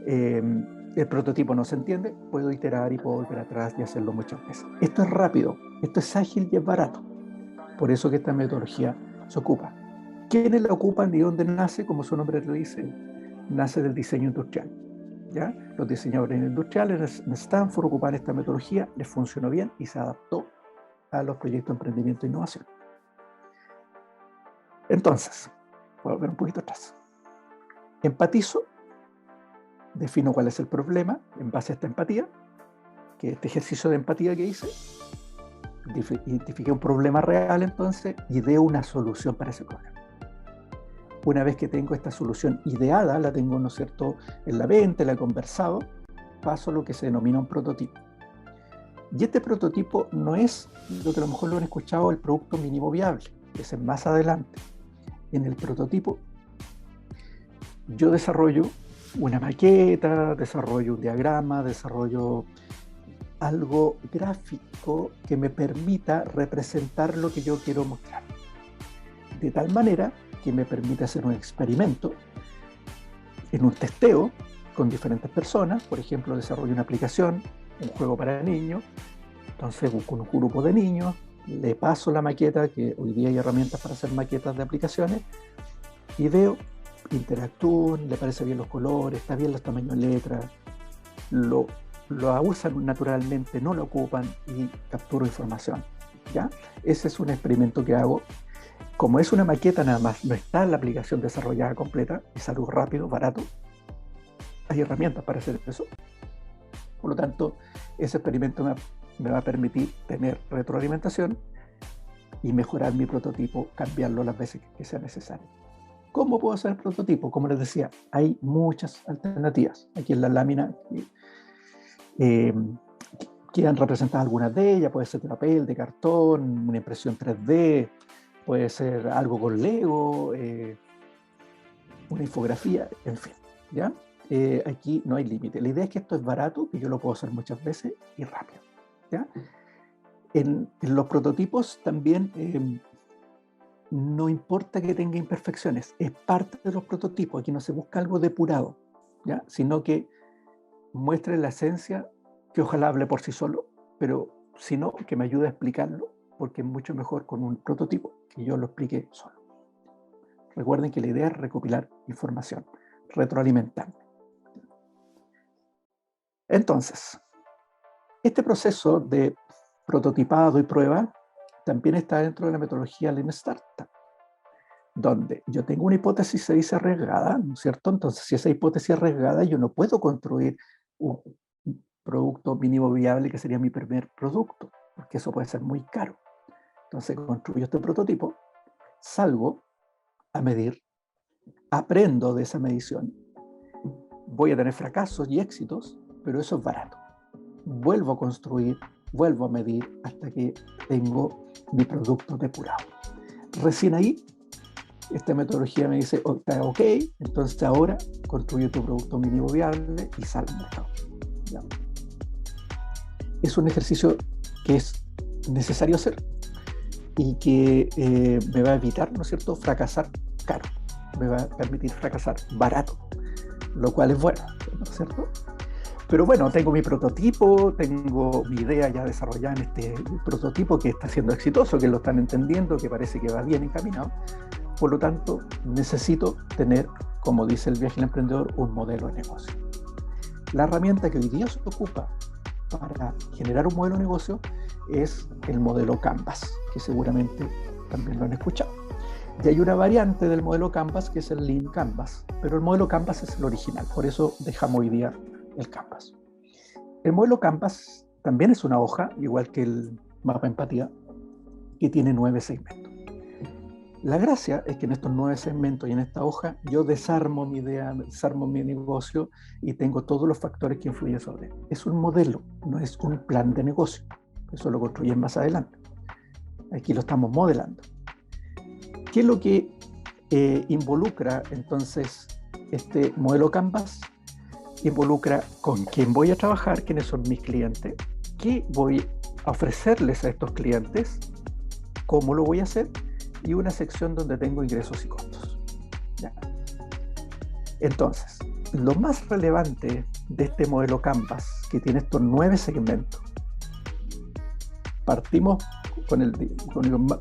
el prototipo no se entiende, puedo iterar y puedo volver atrás y hacerlo muchas veces. Esto es rápido, esto es ágil y es barato. Por eso que esta metodología se ocupa. ¿Quiénes la ocupan y dónde nace? Como su nombre lo dice, nace del diseño industrial. ¿Ya? Los diseñadores industriales en Stanford ocupan esta metodología, les funcionó bien y se adaptó a los proyectos de emprendimiento e innovación. Entonces, voy a volver un poquito atrás. Empatizo, defino cuál es el problema en base a esta empatía, que este ejercicio de empatía que hice, identifiqué un problema real entonces, ideo una solución para ese problema. Una vez que tengo esta solución ideada, la tengo, ¿no es cierto?, en la mente, la he conversado, paso a lo que se denomina un prototipo. Y este prototipo no es lo que a lo mejor lo han escuchado, el producto mínimo viable, ese es más adelante. En el prototipo yo desarrollo una maqueta, desarrollo un diagrama, desarrollo algo gráfico que me permita representar lo que yo quiero mostrar. De tal manera que me permite hacer un experimento en un testeo con diferentes personas. Por ejemplo, desarrollo una aplicación, un juego para niños, entonces busco un grupo de niños, le paso la maqueta, que hoy día hay herramientas para hacer maquetas de aplicaciones, y veo, interactúan, le parece bien los colores, está bien los tamaños de letras, lo usan naturalmente, no lo ocupan y capturo información. ¿Ya? Ese es un experimento que hago. Como es una maqueta nada más, no está en la aplicación desarrollada completa, es algo rápido, barato. Hay herramientas para hacer eso. Por lo tanto, ese experimento me va a permitir tener retroalimentación y mejorar mi prototipo, cambiarlo las veces que sea necesario. ¿Cómo puedo hacer el prototipo? Como les decía, hay muchas alternativas. Aquí en la lámina quedan representadas algunas de ellas. Puede ser de papel, de cartón, una impresión 3D, puede ser algo con Lego, una infografía, en fin, ¿ya? Aquí no hay límite. La idea es que esto es barato, que yo lo puedo hacer muchas veces y rápido, ¿ya? En los prototipos también no importa que tenga imperfecciones, es parte de los prototipos. Aquí no se busca algo depurado, ¿ya? Sino que muestre la esencia, que ojalá hable por sí solo, pero si no, que me ayude a explicarlo, porque es mucho mejor con un prototipo que yo lo explique solo. Recuerden que la idea es recopilar información, retroalimentar. Entonces, este proceso de prototipado y prueba también está dentro de la metodología Lean Startup, donde yo tengo una hipótesis, se dice arriesgada, ¿no es cierto? Entonces, si esa hipótesis es arriesgada, yo no puedo construir un producto mínimo viable que sería mi primer producto, porque eso puede ser muy caro. Entonces, construyo este prototipo, salgo a medir, aprendo de esa medición, voy a tener fracasos y éxitos, pero eso es barato. Vuelvo a construir, vuelvo a medir hasta que tengo mi producto depurado. Recién ahí, esta metodología me dice, está ok, entonces ahora construye tu producto mínimo viable y sal al mercado. ¿Ya? Es un ejercicio que es necesario hacer y que me va a evitar, ¿no es cierto?, fracasar caro. Me va a permitir fracasar barato, lo cual es bueno, ¿no es cierto? Pero bueno, tengo mi prototipo, tengo mi idea ya desarrollada en este prototipo que está siendo exitoso, que lo están entendiendo, que parece que va bien encaminado. Por lo tanto, necesito tener, como dice el viaje del emprendedor, un modelo de negocio. La herramienta que hoy día se ocupa para generar un modelo de negocio es el modelo Canvas, que seguramente también lo han escuchado. Y hay una variante del modelo Canvas que es el Lean Canvas, pero el modelo Canvas es el original, por eso dejamos hoy día el Canvas. El modelo Canvas también es una hoja, igual que el mapa empatía, que tiene 9 segmentos. La gracia es que en estos 9 segmentos y en esta hoja yo desarmo mi idea, desarmo mi negocio y tengo todos los factores que influyen sobre él. Es un modelo, no es un plan de negocio. Eso lo construyen más adelante. Aquí lo estamos modelando. ¿Qué es lo que involucra entonces este modelo Canvas? Involucra con quién voy a trabajar, quiénes son mis clientes, qué voy a ofrecerles a estos clientes, cómo lo voy a hacer, y una sección donde tengo ingresos y costos. ¿Ya? Entonces, lo más relevante de este modelo Canvas, que tiene estos 9 segmentos, partimos con el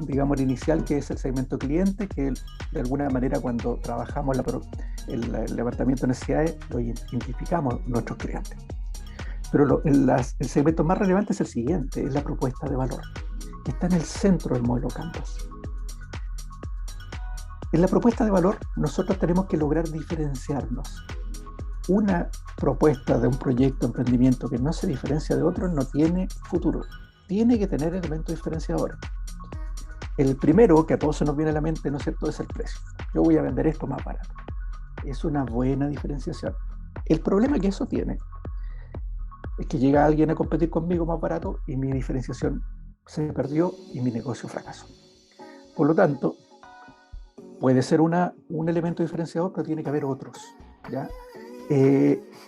digamos, el inicial, que es el segmento cliente, que de alguna manera cuando trabajamos el levantamiento de necesidades, lo identificamos nuestros clientes. Pero el segmento más relevante es el siguiente, es la propuesta de valor, que está en el centro del modelo Canvas. En la propuesta de valor, nosotros tenemos que lograr diferenciarnos. Una propuesta de un proyecto de emprendimiento que no se diferencia de otros no tiene futuro. Tiene que tener elementos diferenciadores. El primero que a todos se nos viene a la mente, ¿no es cierto?, es el precio. Yo voy a vender esto más barato. Es una buena diferenciación. El problema que eso tiene es que llega alguien a competir conmigo más barato y mi diferenciación se perdió y mi negocio fracasó. Por lo tanto, puede ser un elemento diferenciador, pero tiene que haber otros, ¿ya?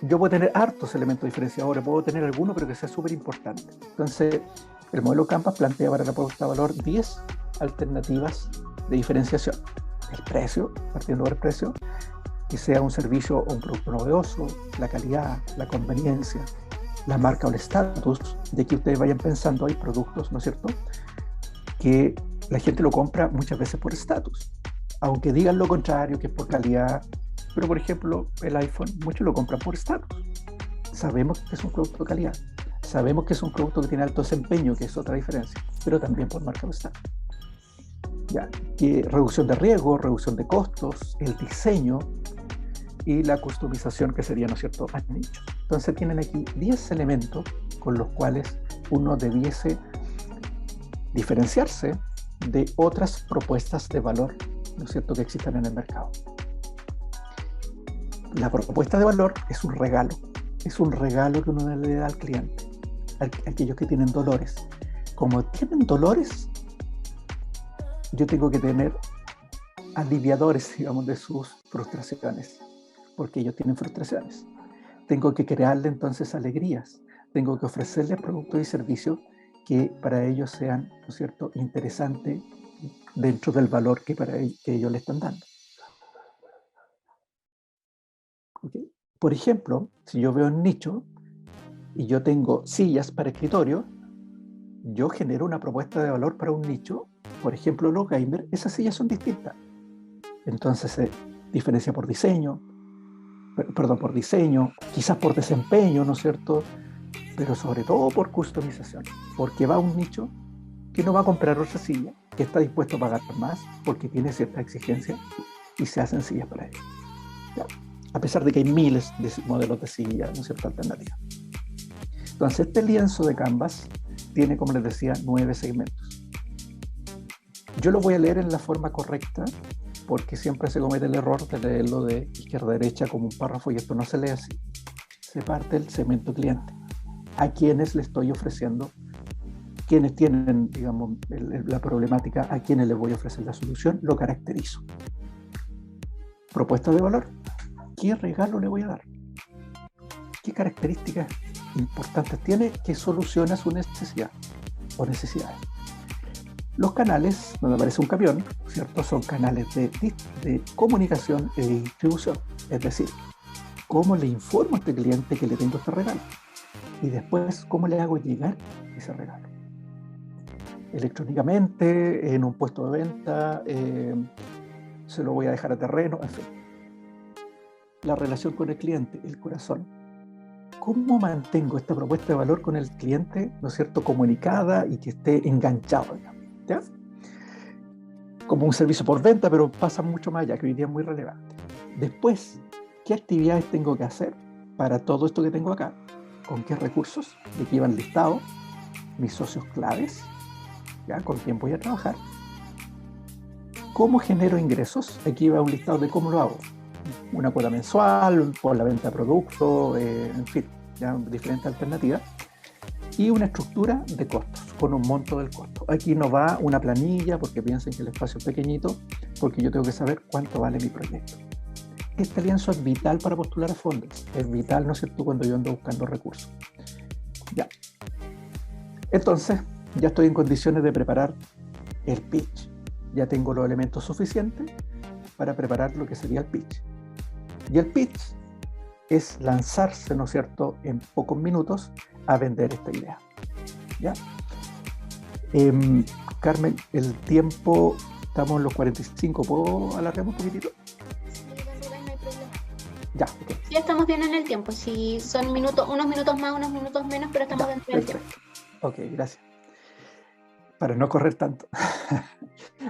Yo puedo tener hartos elementos diferenciadores, puedo tener alguno, pero que sea súper importante. Entonces, el modelo Canvas plantea para la propuesta de valor 10 alternativas de diferenciación. El precio, partiendo del precio, que sea un servicio o un producto novedoso, la calidad, la conveniencia, la marca o el estatus, de que ustedes vayan pensando, hay productos, ¿no es cierto?, que la gente lo compra muchas veces por estatus, aunque digan lo contrario, que es por calidad. Pero, por ejemplo, el iPhone, muchos lo compran por estatus. Sabemos que es un producto de calidad. Sabemos que es un producto que tiene alto desempeño, que es otra diferencia, pero también por marca o estatus. Ya, que reducción de riesgo, reducción de costos, el diseño y la customización, que sería, ¿no es cierto?, a nicho. Entonces tienen aquí 10 elementos con los cuales uno debiese diferenciarse de otras propuestas de valor, ¿no es cierto?, que existan en el mercado. La propuesta de valor es un regalo que uno le da al cliente, a aquellos que tienen dolores. Como tienen dolores, yo tengo que tener aliviadores, digamos, de sus frustraciones, porque ellos tienen frustraciones. Tengo que crearle entonces alegrías, tengo que ofrecerles productos y servicios que para ellos sean, ¿no es cierto?, interesantes dentro del valor que ellos le están dando. ¿Okay? Por ejemplo, si yo veo un nicho y yo tengo sillas para escritorio, yo genero una propuesta de valor para un nicho. Por ejemplo, los gamers, esas sillas son distintas. Entonces se diferencia por diseño, quizás por desempeño, ¿no es cierto?, pero sobre todo por customización, porque va a un nicho que no va a comprar otra silla, que está dispuesto a pagar más porque tiene cierta exigencia y se hacen sillas para ellos. ¿Ya? A pesar de que hay miles de modelos de silla, ¿no es cierto?, alternativas. Entonces este lienzo de Canvas tiene, como les decía, 9 segmentos. Yo lo voy a leer en la forma correcta, porque siempre se comete el error de leerlo de izquierda a derecha como un párrafo, y esto no se lee así. Se parte el segmento cliente. A quienes le estoy ofreciendo, quienes tienen, digamos, la problemática, a quienes les voy a ofrecer la solución, lo caracterizo. Propuesta de valor. ¿Qué regalo le voy a dar? ¿Qué características importantes tiene que soluciona su necesidad o necesidades? Los canales, donde aparece un camión, ¿cierto?, son canales de comunicación y de distribución. Es decir, ¿cómo le informo a este cliente que le tengo este regalo? Y después, ¿cómo le hago llegar ese regalo? Electrónicamente, en un puesto de venta, se lo voy a dejar a terreno, en fin. La relación con el cliente, el corazón. ¿Cómo mantengo esta propuesta de valor con el cliente, ¿no es cierto?, comunicada y que esté enganchado, digamos, ¿ya? Como un servicio por venta, pero pasa mucho más allá, que hoy día es muy relevante. Después, ¿qué actividades tengo que hacer para todo esto que tengo acá? ¿Con qué recursos? De qué van listados mis socios claves, ¿ya?, con quién voy a trabajar. ¿Cómo genero ingresos? Aquí va un listado de cómo lo hago. Una cuota mensual, por la venta de productos, en fin, ya diferentes alternativas. Y una estructura de costos, con un monto del costo. Aquí no va una planilla, porque piensen que el espacio es pequeñito, porque yo tengo que saber cuánto vale mi proyecto. Este lienzo es vital para postular a fondos. Es vital, ¿no es cierto?, cuando yo ando buscando recursos. Ya. Entonces, ya estoy en condiciones de preparar el pitch. Ya tengo los elementos suficientes para preparar lo que sería el pitch. Y el pitch es lanzarse, ¿no es cierto?, en pocos minutos a vender esta idea. ¿Ya? Carmen, el tiempo, estamos en los 45, ¿puedo alargar un poquitito? Ya, okay. Ya estamos bien en el tiempo, si son unos minutos más, unos minutos menos, pero estamos dentro del tiempo. Ok, gracias. Para no correr tanto.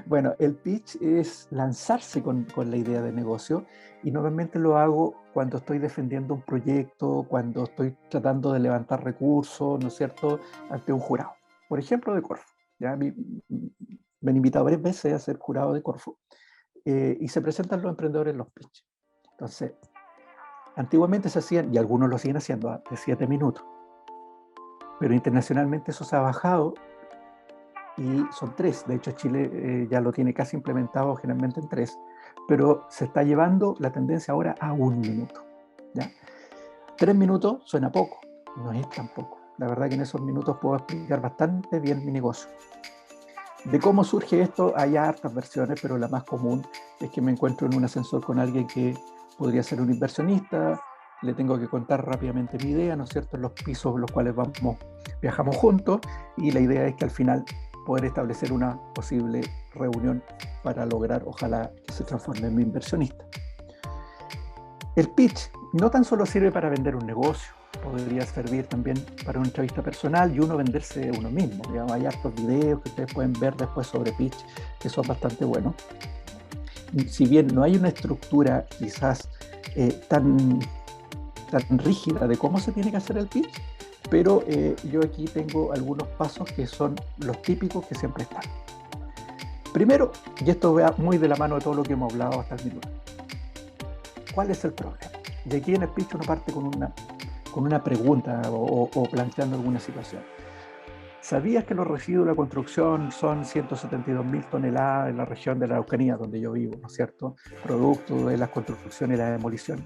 Bueno, el pitch es lanzarse con la idea de negocio, y normalmente lo hago cuando estoy defendiendo un proyecto, cuando estoy tratando de levantar recursos, ¿no es cierto?, ante un jurado. Por ejemplo, de Corfo. ¿Ya? Me han invitado varias veces a ser jurado de Corfo, y se presentan los emprendedores en los pitch. Entonces, antiguamente se hacían, y algunos lo siguen haciendo, de 7 minutos. Pero internacionalmente eso se ha bajado y son 3. De hecho, Chile ya lo tiene casi implementado, generalmente en 3. Pero se está llevando la tendencia ahora a 1 minuto. ¿Ya? 3 minutos suena poco, no es tan poco. La verdad que en esos minutos puedo explicar bastante bien mi negocio. De cómo surge esto, hay hartas versiones, pero la más común es que me encuentro en un ascensor con alguien que podría ser un inversionista, le tengo que contar rápidamente mi idea, ¿no es cierto?, en los pisos en los cuales viajamos juntos, y la idea es que al final poder establecer una posible reunión para lograr, ojalá, que se transforme en mi inversionista. El pitch no tan solo sirve para vender un negocio, podría servir también para una entrevista personal y uno venderse uno mismo. Digamos, hay hartos videos que ustedes pueden ver después sobre pitch que son bastante buenos. Si bien no hay una estructura quizás tan tan rígida de cómo se tiene que hacer el pitch, pero yo aquí tengo algunos pasos que son los típicos que siempre están. Primero, y esto va muy de la mano de todo lo que hemos hablado hasta el minuto, ¿cuál es el problema? Y aquí en el pitch uno parte con una pregunta o planteando alguna situación. ¿Sabías que los residuos de la construcción son 172.000 toneladas en la región de la Araucanía, donde yo vivo, ¿no es cierto? Producto de las construcciones y la demolición.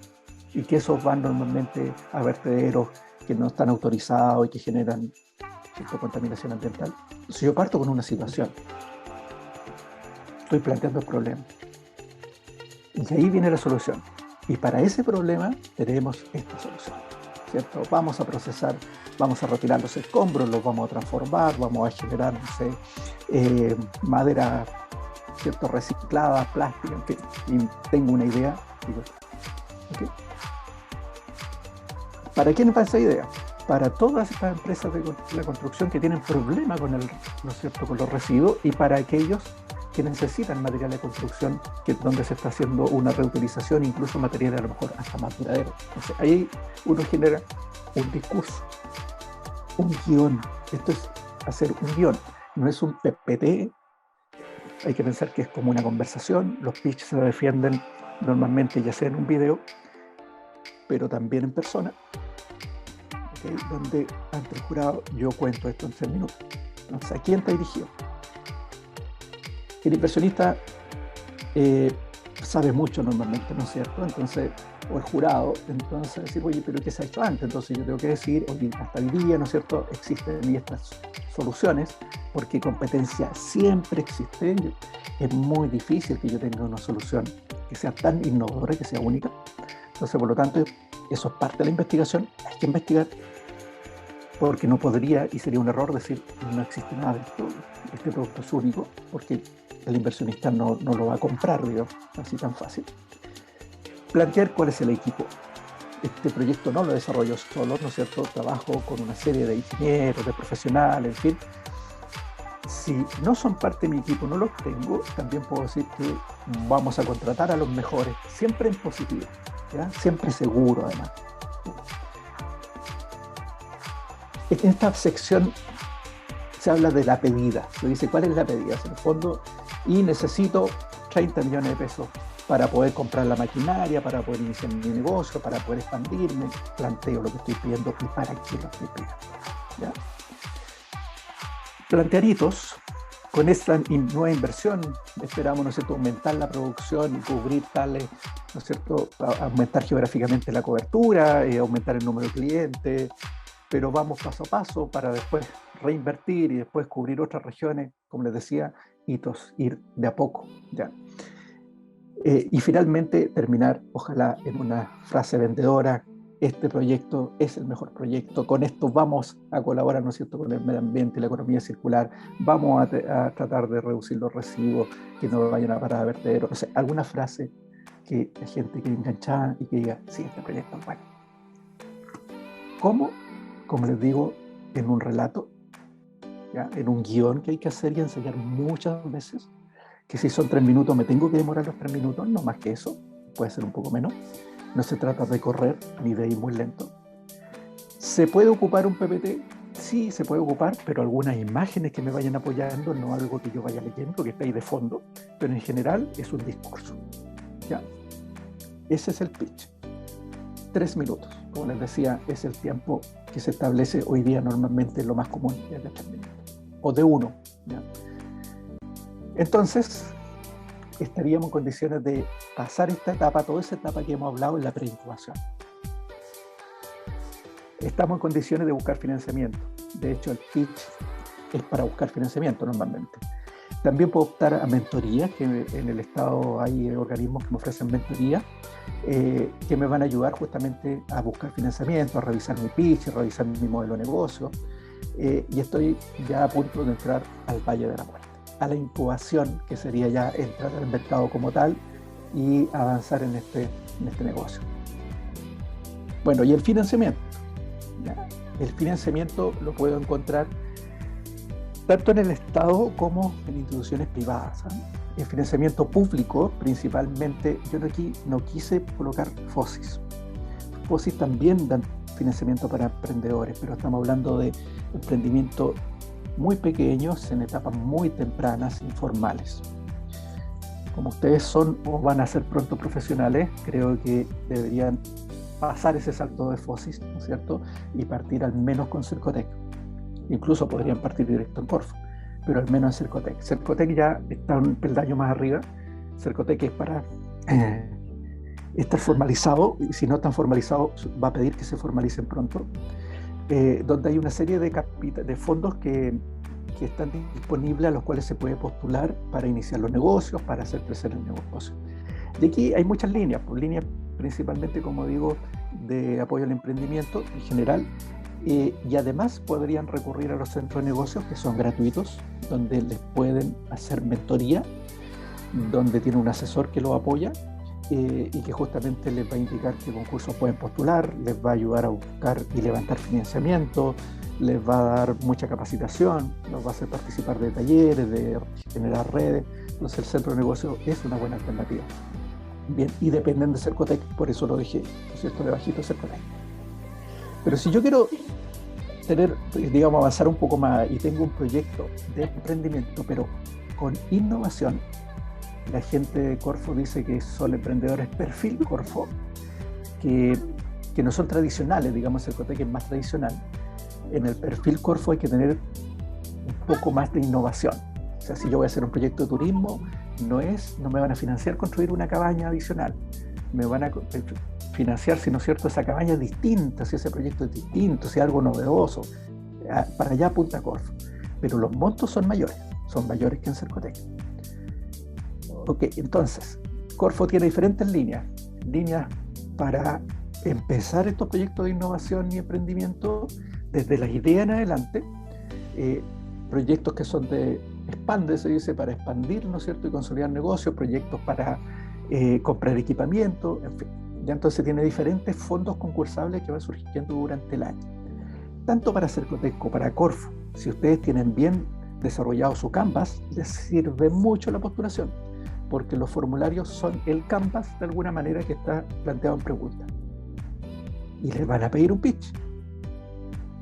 Y que esos van normalmente a vertederos que no están autorizados y que generan cierta contaminación ambiental. Entonces yo parto con una situación. Estoy planteando el problema. Y ahí viene la solución. Y para ese problema tenemos esta solución, ¿cierto? Vamos a procesar, vamos a retirar los escombros, los vamos a transformar, vamos a generar, no sé, madera, ¿cierto? Reciclada, plástica, en fin. Y tengo una idea. Digo, ¿okay? ¿Para quién va esa idea? Para todas estas empresas de la construcción que tienen problemas con ¿no es cierto?, con los residuos, y para aquellos que necesitan material de construcción donde se está haciendo una reutilización, incluso materiales a lo mejor hasta más duraderos. Entonces ahí uno genera un discurso, un guión. Esto es hacer un guión, no es un PPT. Hay que pensar que es como una conversación. Los pitches se defienden normalmente ya sea en un video, pero también en persona, ¿okay? Donde ante el jurado yo cuento esto en 3 minutos. Entonces, ¿a quién está dirigido? El inversionista sabe mucho normalmente, ¿no es cierto? Entonces, o el jurado, entonces decir, oye, pero ¿qué se ha hecho antes? Entonces yo tengo que decir, oye, hasta el día, ¿no es cierto?, existen estas soluciones, porque competencia siempre existe. Es muy difícil que yo tenga una solución que sea tan innovadora, que sea única. Entonces, por lo tanto, eso es parte de la investigación. Hay que investigar, porque no podría, y sería un error decir, no existe nada de esto, este producto es único, porque el inversionista no lo va a comprar, digamos, así tan fácil. Plantear cuál es el equipo. Este proyecto no lo desarrollo solo, ¿no es cierto? Trabajo con una serie de ingenieros, de profesionales, en fin. Si no son parte de mi equipo, no los tengo, también puedo decir que vamos a contratar a los mejores, siempre en positivo, ¿ya? Siempre seguro, además. En esta sección se habla de la pedida. Se dice, ¿cuál es la pedida? En el fondo, y necesito 30 millones de pesos para poder comprar la maquinaria, para poder iniciar mi negocio, para poder expandirme. Planteo lo que estoy pidiendo y para qué lo estoy pidiendo, ¿ya? Plantear hitos. Con esta nueva inversión esperamos, ¿no es cierto?, aumentar la producción y cubrir tales, ¿no es cierto?, aumentar geográficamente la cobertura, aumentar el número de clientes, pero vamos paso a paso para después reinvertir y después cubrir otras regiones, como les decía, hitos, ir de a poco, ¿ya? Y finalmente terminar, ojalá, en una frase vendedora: este proyecto es el mejor proyecto, con esto vamos a colaborar, ¿no es cierto?, con el medio ambiente y la economía circular, vamos a tratar de reducir los residuos que no vayan a parar a vertederos. O sea, alguna frase que la gente quede enganchada y que diga, sí, este proyecto es bueno. ¿Cómo? Como les digo, en un relato, ¿ya?, en un guión que hay que hacer y ensayar muchas veces, que si son 3 minutos me tengo que demorar los 3 minutos, no más que eso, puede ser un poco menos. No se trata de correr ni de ir muy lento. ¿Se puede ocupar un PPT? Sí, se puede ocupar, pero algunas imágenes que me vayan apoyando, no algo que yo vaya leyendo, que esté ahí de fondo, pero en general es un discurso, ¿ya? Ese es el pitch. 3 minutos, como les decía, es el tiempo que se establece hoy día normalmente, lo más común, es de 3 minutos, o de 1, ¿ya? Entonces, estaríamos en condiciones de pasar esta etapa, toda esa etapa que hemos hablado en la preincubación. Estamos en condiciones de buscar financiamiento. De hecho, el pitch es para buscar financiamiento normalmente. También puedo optar a mentorías, que en el Estado hay organismos que me ofrecen mentorías, que me van a ayudar justamente a buscar financiamiento, a revisar mi pitch, a revisar mi modelo de negocio. Y estoy ya a punto de entrar al Valle de la Muerte, a la incubación, que sería ya entrar al mercado como tal y avanzar en este negocio. Bueno, y el financiamiento. ¿Ya? El financiamiento lo puedo encontrar tanto en el Estado como en instituciones privadas, ¿eh? El financiamiento público, principalmente, yo aquí no quise colocar FOSIs. FOSI también dan financiamiento para emprendedores, pero estamos hablando de emprendimientos muy pequeños, en etapas muy tempranas, informales. Como ustedes son o van a ser pronto profesionales, creo que deberían pasar ese salto de FOSIS, ¿no es cierto? Y partir al menos con Cercotec. Incluso podrían partir directo en Corfo, pero al menos en Cercotec. Cercotec ya está un peldaño más arriba. Cercotec es para estar formalizado, y si no están formalizados, va a pedir que se formalicen pronto, donde hay una serie de fondos que están disponibles, a los cuales se puede postular para iniciar los negocios, para hacer crecer el negocio. Y aquí hay muchas líneas, pues, líneas principalmente, como digo, de apoyo al emprendimiento en general, y además podrían recurrir a los centros de negocios, que son gratuitos, donde les pueden hacer mentoría, donde tiene un asesor que los apoya, y que justamente les va a indicar qué concursos pueden postular, les va a ayudar a buscar y levantar financiamiento, les va a dar mucha capacitación, los va a hacer participar de talleres, de generar redes. Entonces el centro de negocios es una buena alternativa. Bien, y dependen de Cercotec, por eso lo dejé, ¿no es cierto?, debajito Cercotec. Pero si yo quiero tener, digamos, avanzar un poco más y tengo un proyecto de emprendimiento, pero con innovación, la gente de Corfo dice que son emprendedores perfil Corfo, que no son tradicionales, digamos, Cercotec es más tradicional. En el perfil Corfo hay que tener un poco más de innovación. O sea, si yo voy a hacer un proyecto de turismo, no me van a financiar construir una cabaña adicional, me van a financiar, si no es cierto, esa cabaña es distinta, si ese proyecto es distinto, si es algo novedoso, para allá apunta Corfo. Pero los montos son mayores que en Cercotec. Ok, entonces, Corfo tiene diferentes líneas para empezar estos proyectos de innovación y emprendimiento, desde las ideas en adelante, proyectos que son expande, se dice, para expandir, ¿no es cierto?, y consolidar negocios, proyectos para comprar equipamiento, en fin. Ya entonces tiene diferentes fondos concursables que van surgiendo durante el año. Tanto para Cercotec como para Corfo, si ustedes tienen bien desarrollado su Canvas, les sirve mucho la postulación, porque los formularios son el Canvas de alguna manera que está planteado en pregunta. Y les van a pedir un pitch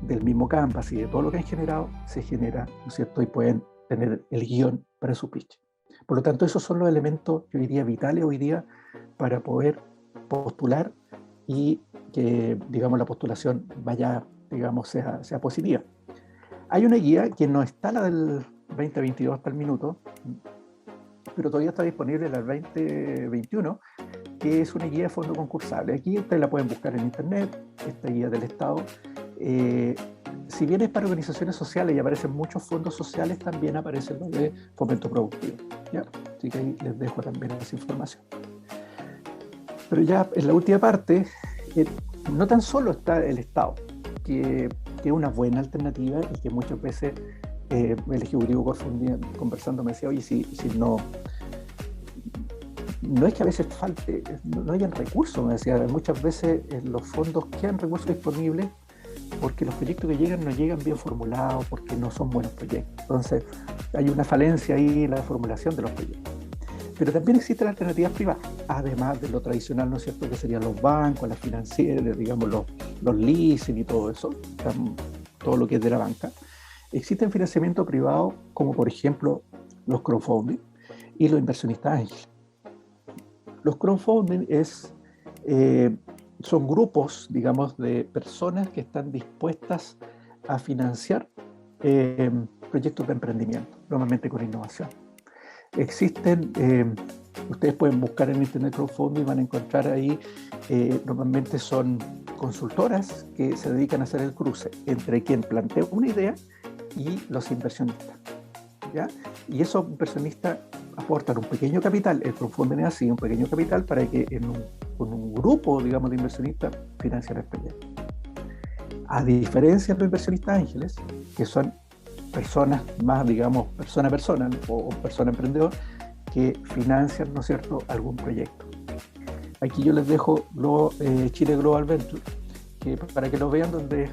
del mismo Canvas, y de todo lo que han generado, se genera, ¿no es cierto?, y pueden tener el guión para su pitch. Por lo tanto, esos son los elementos, yo diría, vitales hoy día para poder postular y que, digamos, la postulación vaya, digamos, sea positiva. Hay una guía que no está la del 2022 hasta el minuto, pero todavía está disponible la del 2021, que es una guía de fondo concursable. Aquí ustedes la pueden buscar en internet, esta guía del Estado. Si bien es para organizaciones sociales y aparecen muchos fondos sociales, también aparecen los de fomento productivo, ¿ya? Así que ahí les dejo también esa información. Pero ya en la última parte, no tan solo está el Estado, que es una buena alternativa y que muchas veces el Ejecutivo Corfo un día conversando me decía, oye, si no es que a veces falte, no hayan recursos, me decía, muchas veces los fondos quedan recursos disponibles porque los proyectos que llegan no llegan bien formulados, porque no son buenos proyectos. Entonces hay una falencia ahí en la formulación de los proyectos. Pero también existen alternativas privadas, además de lo tradicional, ¿no es cierto?, que serían los bancos, las financieras, digamos, los leasing y todo eso, todo lo que es de la banca. Existen financiamiento privado, como por ejemplo los crowdfunding y los inversionistas ángeles. Los crowdfunding son grupos, digamos, de personas que están dispuestas a financiar proyectos de emprendimiento, normalmente con innovación. Existen, ustedes pueden buscar en internet crowdfunding y van a encontrar ahí, normalmente son consultoras que se dedican a hacer el cruce entre quien plantea una idea y los inversionistas, ¿ya? Y esos inversionistas aportan un pequeño capital, el crowdfunding es así, un pequeño capital para que con un grupo, digamos, de inversionistas financien el proyecto. A diferencia de los inversionistas ángeles, que son personas más, digamos, persona a persona, ¿no?, o persona emprendedor, que financian, ¿no es cierto?, algún proyecto. Aquí yo les dejo Chile Global Venture, para que lo vean, donde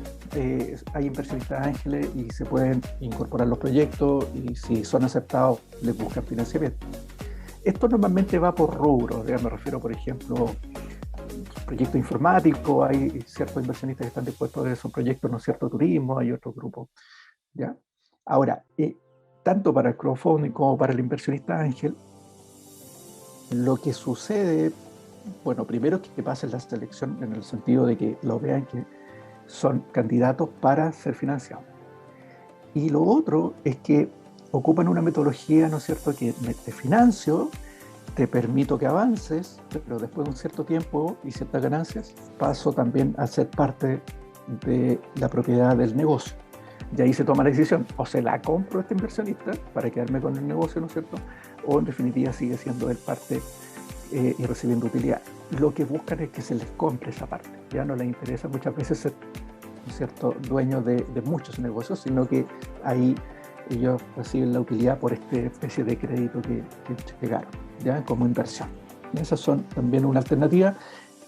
hay inversionistas ángeles y se pueden incorporar los proyectos y si son aceptados les buscan financiamiento. Esto normalmente va por rubros, me refiero, por ejemplo, proyectos informáticos, hay ciertos inversionistas que están dispuestos a ver esos proyectos, ¿no es cierto? Turismo, hay otros grupos, ¿ya? Ahora, tanto para el crowdfunding como para el inversionista ángel, lo que sucede, bueno, primero que pasen la selección en el sentido de que lo vean que son candidatos para ser financiados. Y lo otro es que ocupan una metodología, ¿no es cierto?, que te financio, te permito que avances, pero después de un cierto tiempo y ciertas ganancias, paso también a ser parte de la propiedad del negocio. Y ahí se toma la decisión, o se la compro a este inversionista para quedarme con el negocio, ¿no es cierto?, o en definitiva sigue siendo él parte y recibiendo utilidad. Lo que buscan es que se les compre esa parte. Ya no les interesa muchas veces ser, ¿no es cierto?, dueños de muchos negocios, sino que ahí ellos reciben la utilidad por esta especie de crédito que llegaron, ya como inversión. Y esas son también una alternativa.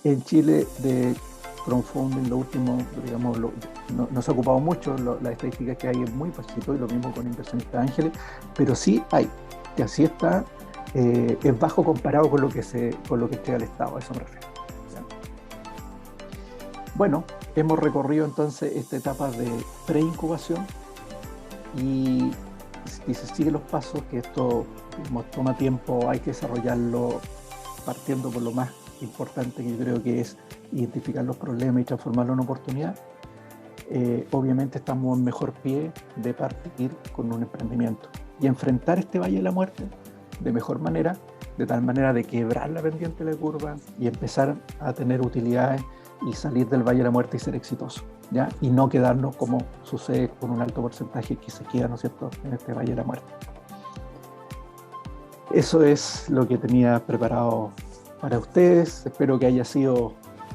En Chile de crowdfunding, lo último, digamos, no se ha ocupado mucho, las estadísticas que hay es muy bajito, y lo mismo con inversionistas ángeles, pero sí hay, que así está, es bajo comparado con lo que entrega el Estado, a eso me refiero. ¿Ya? Bueno, hemos recorrido entonces esta etapa de preincubación, y si se siguen los pasos, que esto toma tiempo, hay que desarrollarlo partiendo por lo más importante, que yo creo que es identificar los problemas y transformarlo en oportunidad. Obviamente estamos en mejor pie de partir con un emprendimiento y enfrentar este valle de la muerte de mejor manera, de tal manera de quebrar la pendiente de la curva y empezar a tener utilidades y salir del valle de la muerte y ser exitoso, ¿ya? Y no quedarnos como sucede con un alto porcentaje que se queda, ¿no es cierto?, en este valle de la muerte. Eso es lo que tenía preparado para ustedes. Espero que haya sido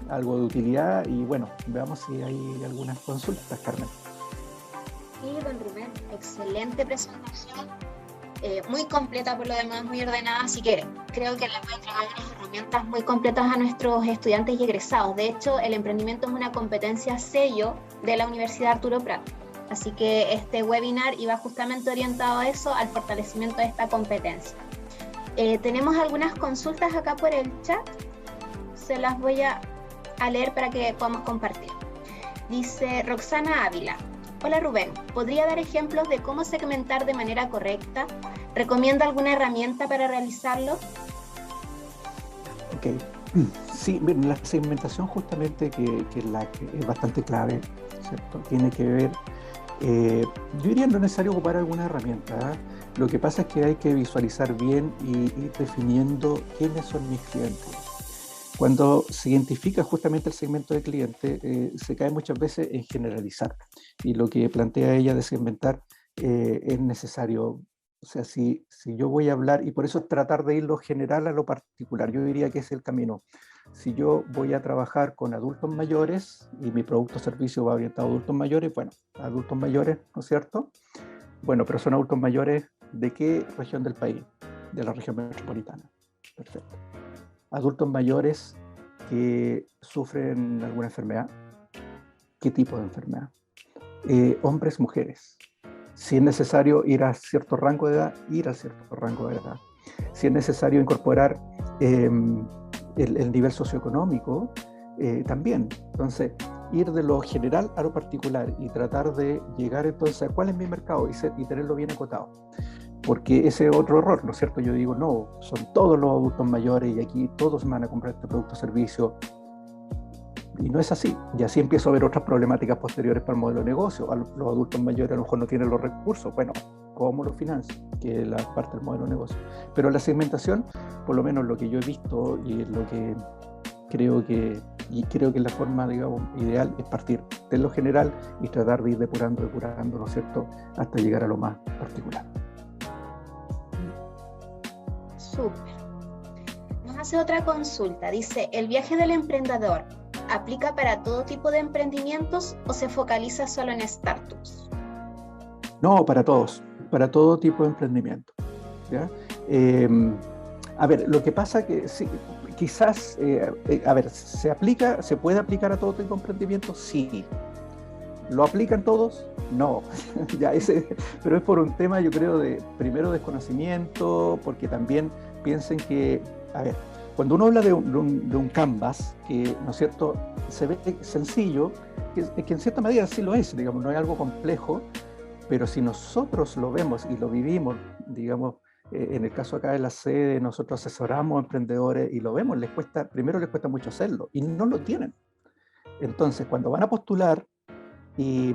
algo de utilidad y bueno, veamos si hay algunas consultas, Carmen. Sí, don Rubén, excelente presentación, muy completa por lo demás, muy ordenada, así que creo que les voy a entregar unas herramientas muy completas a nuestros estudiantes y egresados. De hecho, el emprendimiento es una competencia sello de la Universidad Arturo Prat, así que este webinar iba justamente orientado a eso, al fortalecimiento de esta competencia. Tenemos algunas consultas acá por el chat, se las voy a leer para que podamos compartir. Dice Roxana Ávila: hola Rubén, ¿podría dar ejemplos de cómo segmentar de manera correcta? ¿Recomienda alguna herramienta para realizarlo? Ok, sí, la segmentación justamente que es bastante clave, ¿cierto? Tiene que ver, yo diría no es necesario ocupar alguna herramienta, ¿eh? Lo que pasa es que hay que visualizar bien y ir definiendo quiénes son mis clientes. Cuando se identifica justamente el segmento de cliente, se cae muchas veces en generalizar. Y lo que plantea ella de segmentar es necesario. O sea, si yo voy a hablar, y por eso tratar de ir lo general a lo particular, yo diría que es el camino. Si yo voy a trabajar con adultos mayores y mi producto o servicio va orientado a adultos mayores, bueno, adultos mayores, ¿no es cierto? Bueno, pero son adultos mayores ¿de qué región del país? De la región metropolitana. Perfecto. Adultos mayores que sufren alguna enfermedad. ¿Qué tipo de enfermedad? Hombres, mujeres. Si es necesario ir a cierto rango de edad, ir a cierto rango de edad. Si es necesario incorporar el nivel socioeconómico, también. Entonces, ir de lo general a lo particular y tratar de llegar entonces a cuál es mi mercado y tenerlo bien acotado. Porque ese es otro error, ¿no es cierto? Yo digo, no, son todos los adultos mayores y aquí todos van a comprar este producto o servicio. Y no es así. Y así empiezo a ver otras problemáticas posteriores para el modelo de negocio. Los adultos mayores a lo mejor no tienen los recursos. Bueno, ¿cómo los financio? Que es la parte del modelo de negocio. Pero la segmentación, por lo menos lo que yo he visto y es lo que creo que es la forma, digamos, ideal, es partir de lo general y tratar de ir depurando, ¿no es cierto?, hasta llegar a lo más particular. Súper. Nos hace otra consulta. Dice, ¿el viaje del emprendedor aplica para todo tipo de emprendimientos o se focaliza solo en startups? No, para todos, para todo tipo de emprendimiento, ¿ya? A ver, lo que pasa que sí, quizás, a ver, ¿se puede aplicar a todo tipo de emprendimiento? Sí. ¿Lo aplican todos? No. Pero es por un tema, yo creo, de primero desconocimiento, porque también piensen que, a ver, Cuando uno habla de un canvas, que, ¿no es cierto?, se ve sencillo, que en cierta medida sí lo es, digamos, no es algo complejo, pero si nosotros lo vemos y lo vivimos, digamos, en el caso acá de la sede, nosotros asesoramos a emprendedores y lo vemos, primero les cuesta mucho hacerlo y no lo tienen. Entonces, cuando van a postular y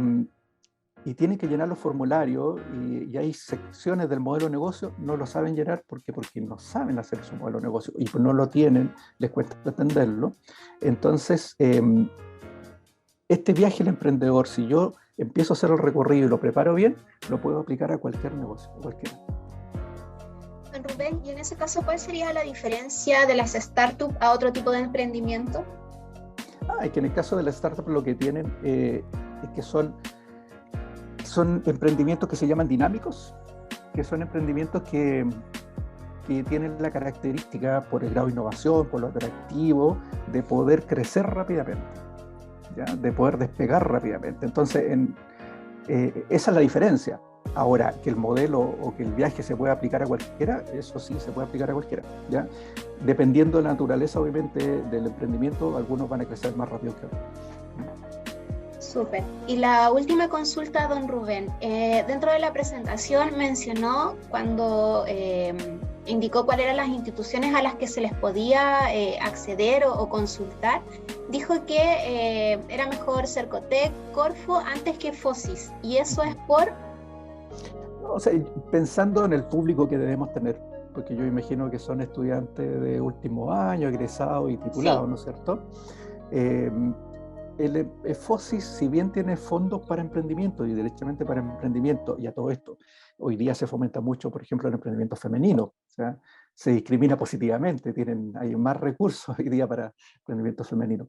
tienen que llenar los formularios y hay secciones del modelo de negocio, no lo saben llenar porque no saben hacer su modelo de negocio y no lo tienen, les cuesta entenderlo. Entonces, este viaje del emprendedor, si yo empiezo a hacer el recorrido y lo preparo bien, lo puedo aplicar a cualquier negocio, a cualquiera. Don Rubén, y en ese caso, ¿cuál sería la diferencia de las startups a otro tipo de emprendimiento? Es que en el caso de las startups lo que tienen es que son emprendimientos que se llaman dinámicos, que son emprendimientos que tienen la característica, por el grado de innovación, por lo atractivo, de poder crecer rápidamente, ¿ya? De poder despegar rápidamente. Entonces, esa es la diferencia. Ahora, que el modelo o que el viaje se puede aplicar a cualquiera, eso sí se puede aplicar a cualquiera, ¿ya? Dependiendo de la naturaleza, obviamente, del emprendimiento, algunos van a crecer más rápido que otros. Súper. Y la última consulta, don Rubén. Dentro de la presentación mencionó cuando indicó cuáles eran las instituciones a las que se les podía acceder o consultar, dijo que era mejor Cercotec, Corfo, antes que FOSIS. ¿Y eso es por...? O sea, pensando en el público que debemos tener, porque yo imagino que son estudiantes de último año, egresados y titulados, sí, ¿no es cierto? El FOSIS, si bien tiene fondos para emprendimiento y derechamente para emprendimiento, y a todo esto, hoy día se fomenta mucho, por ejemplo, el emprendimiento femenino, o sea, se discrimina positivamente, hay más recursos hoy día para emprendimiento femenino.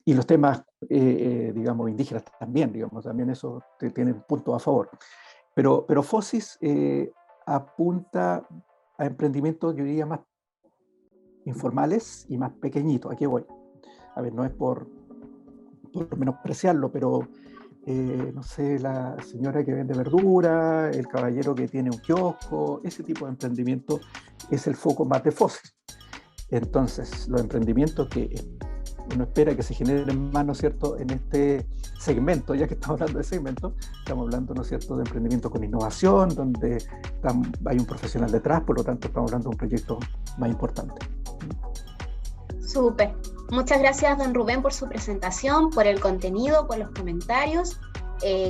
Y los temas, digamos, indígenas también eso tiene puntos a favor. Pero FOSIS apunta a emprendimientos, yo diría, más informales y más pequeñitos. ¿A qué voy? A ver, no es por menospreciarlo, pero no sé, la señora que vende verdura, el caballero que tiene un kiosco, ese tipo de emprendimiento es el foco más de FOSIS. Entonces, los emprendimientos que uno espera que se generen más, ¿no es cierto?, en este segmento, ya que estamos hablando de segmento, estamos hablando, ¿no es cierto?, de emprendimiento con innovación, donde hay un profesional detrás, por lo tanto estamos hablando de un proyecto más importante. Súper. Muchas gracias, don Rubén, por su presentación, por el contenido, por los comentarios.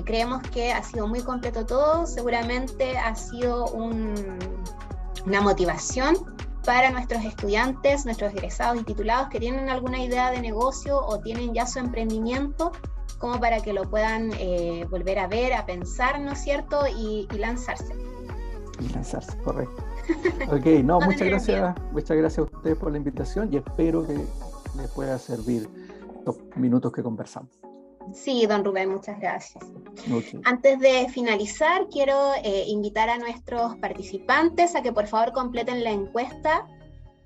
Creemos que ha sido muy completo todo. Seguramente ha sido una motivación para nuestros estudiantes, nuestros egresados y titulados que tienen alguna idea de negocio o tienen ya su emprendimiento, como para que lo puedan volver a ver, a pensar, ¿no es cierto? Y lanzarse. Y lanzarse, correcto. Ok, no, muchas gracias a ustedes por la invitación y espero que les pueda servir los minutos que conversamos. Sí, don Rubén, muchas gracias. Okay. Antes de finalizar, quiero invitar a nuestros participantes a que por favor completen la encuesta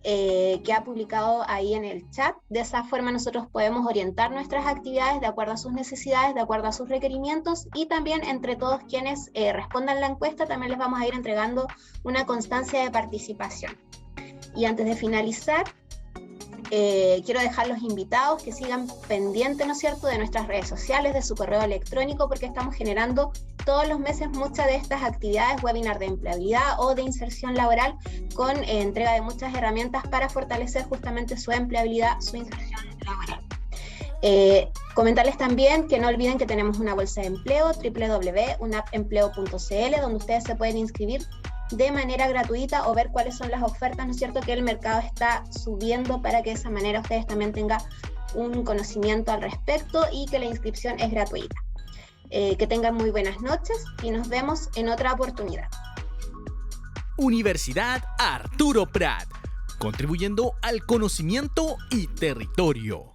que ha publicado ahí en el chat. De esa forma nosotros podemos orientar nuestras actividades de acuerdo a sus necesidades, de acuerdo a sus requerimientos, y también entre todos quienes respondan la encuesta también les vamos a ir entregando una constancia de participación. Y antes de finalizar, quiero dejar los invitados que sigan pendientes, ¿no es cierto?, de nuestras redes sociales, de su correo electrónico, porque estamos generando todos los meses muchas de estas actividades, webinar de empleabilidad o de inserción laboral, con entrega de muchas herramientas para fortalecer justamente su empleabilidad, su inserción laboral. Comentarles también que no olviden que tenemos una bolsa de empleo, www.unapempleo.cl, donde ustedes se pueden inscribir de manera gratuita o ver cuáles son las ofertas, ¿no es cierto?, que el mercado está subiendo, para que de esa manera ustedes también tengan un conocimiento al respecto, y que la inscripción es gratuita. Que tengan muy buenas noches y nos vemos en otra oportunidad. Universidad Arturo Prat, contribuyendo al conocimiento y territorio.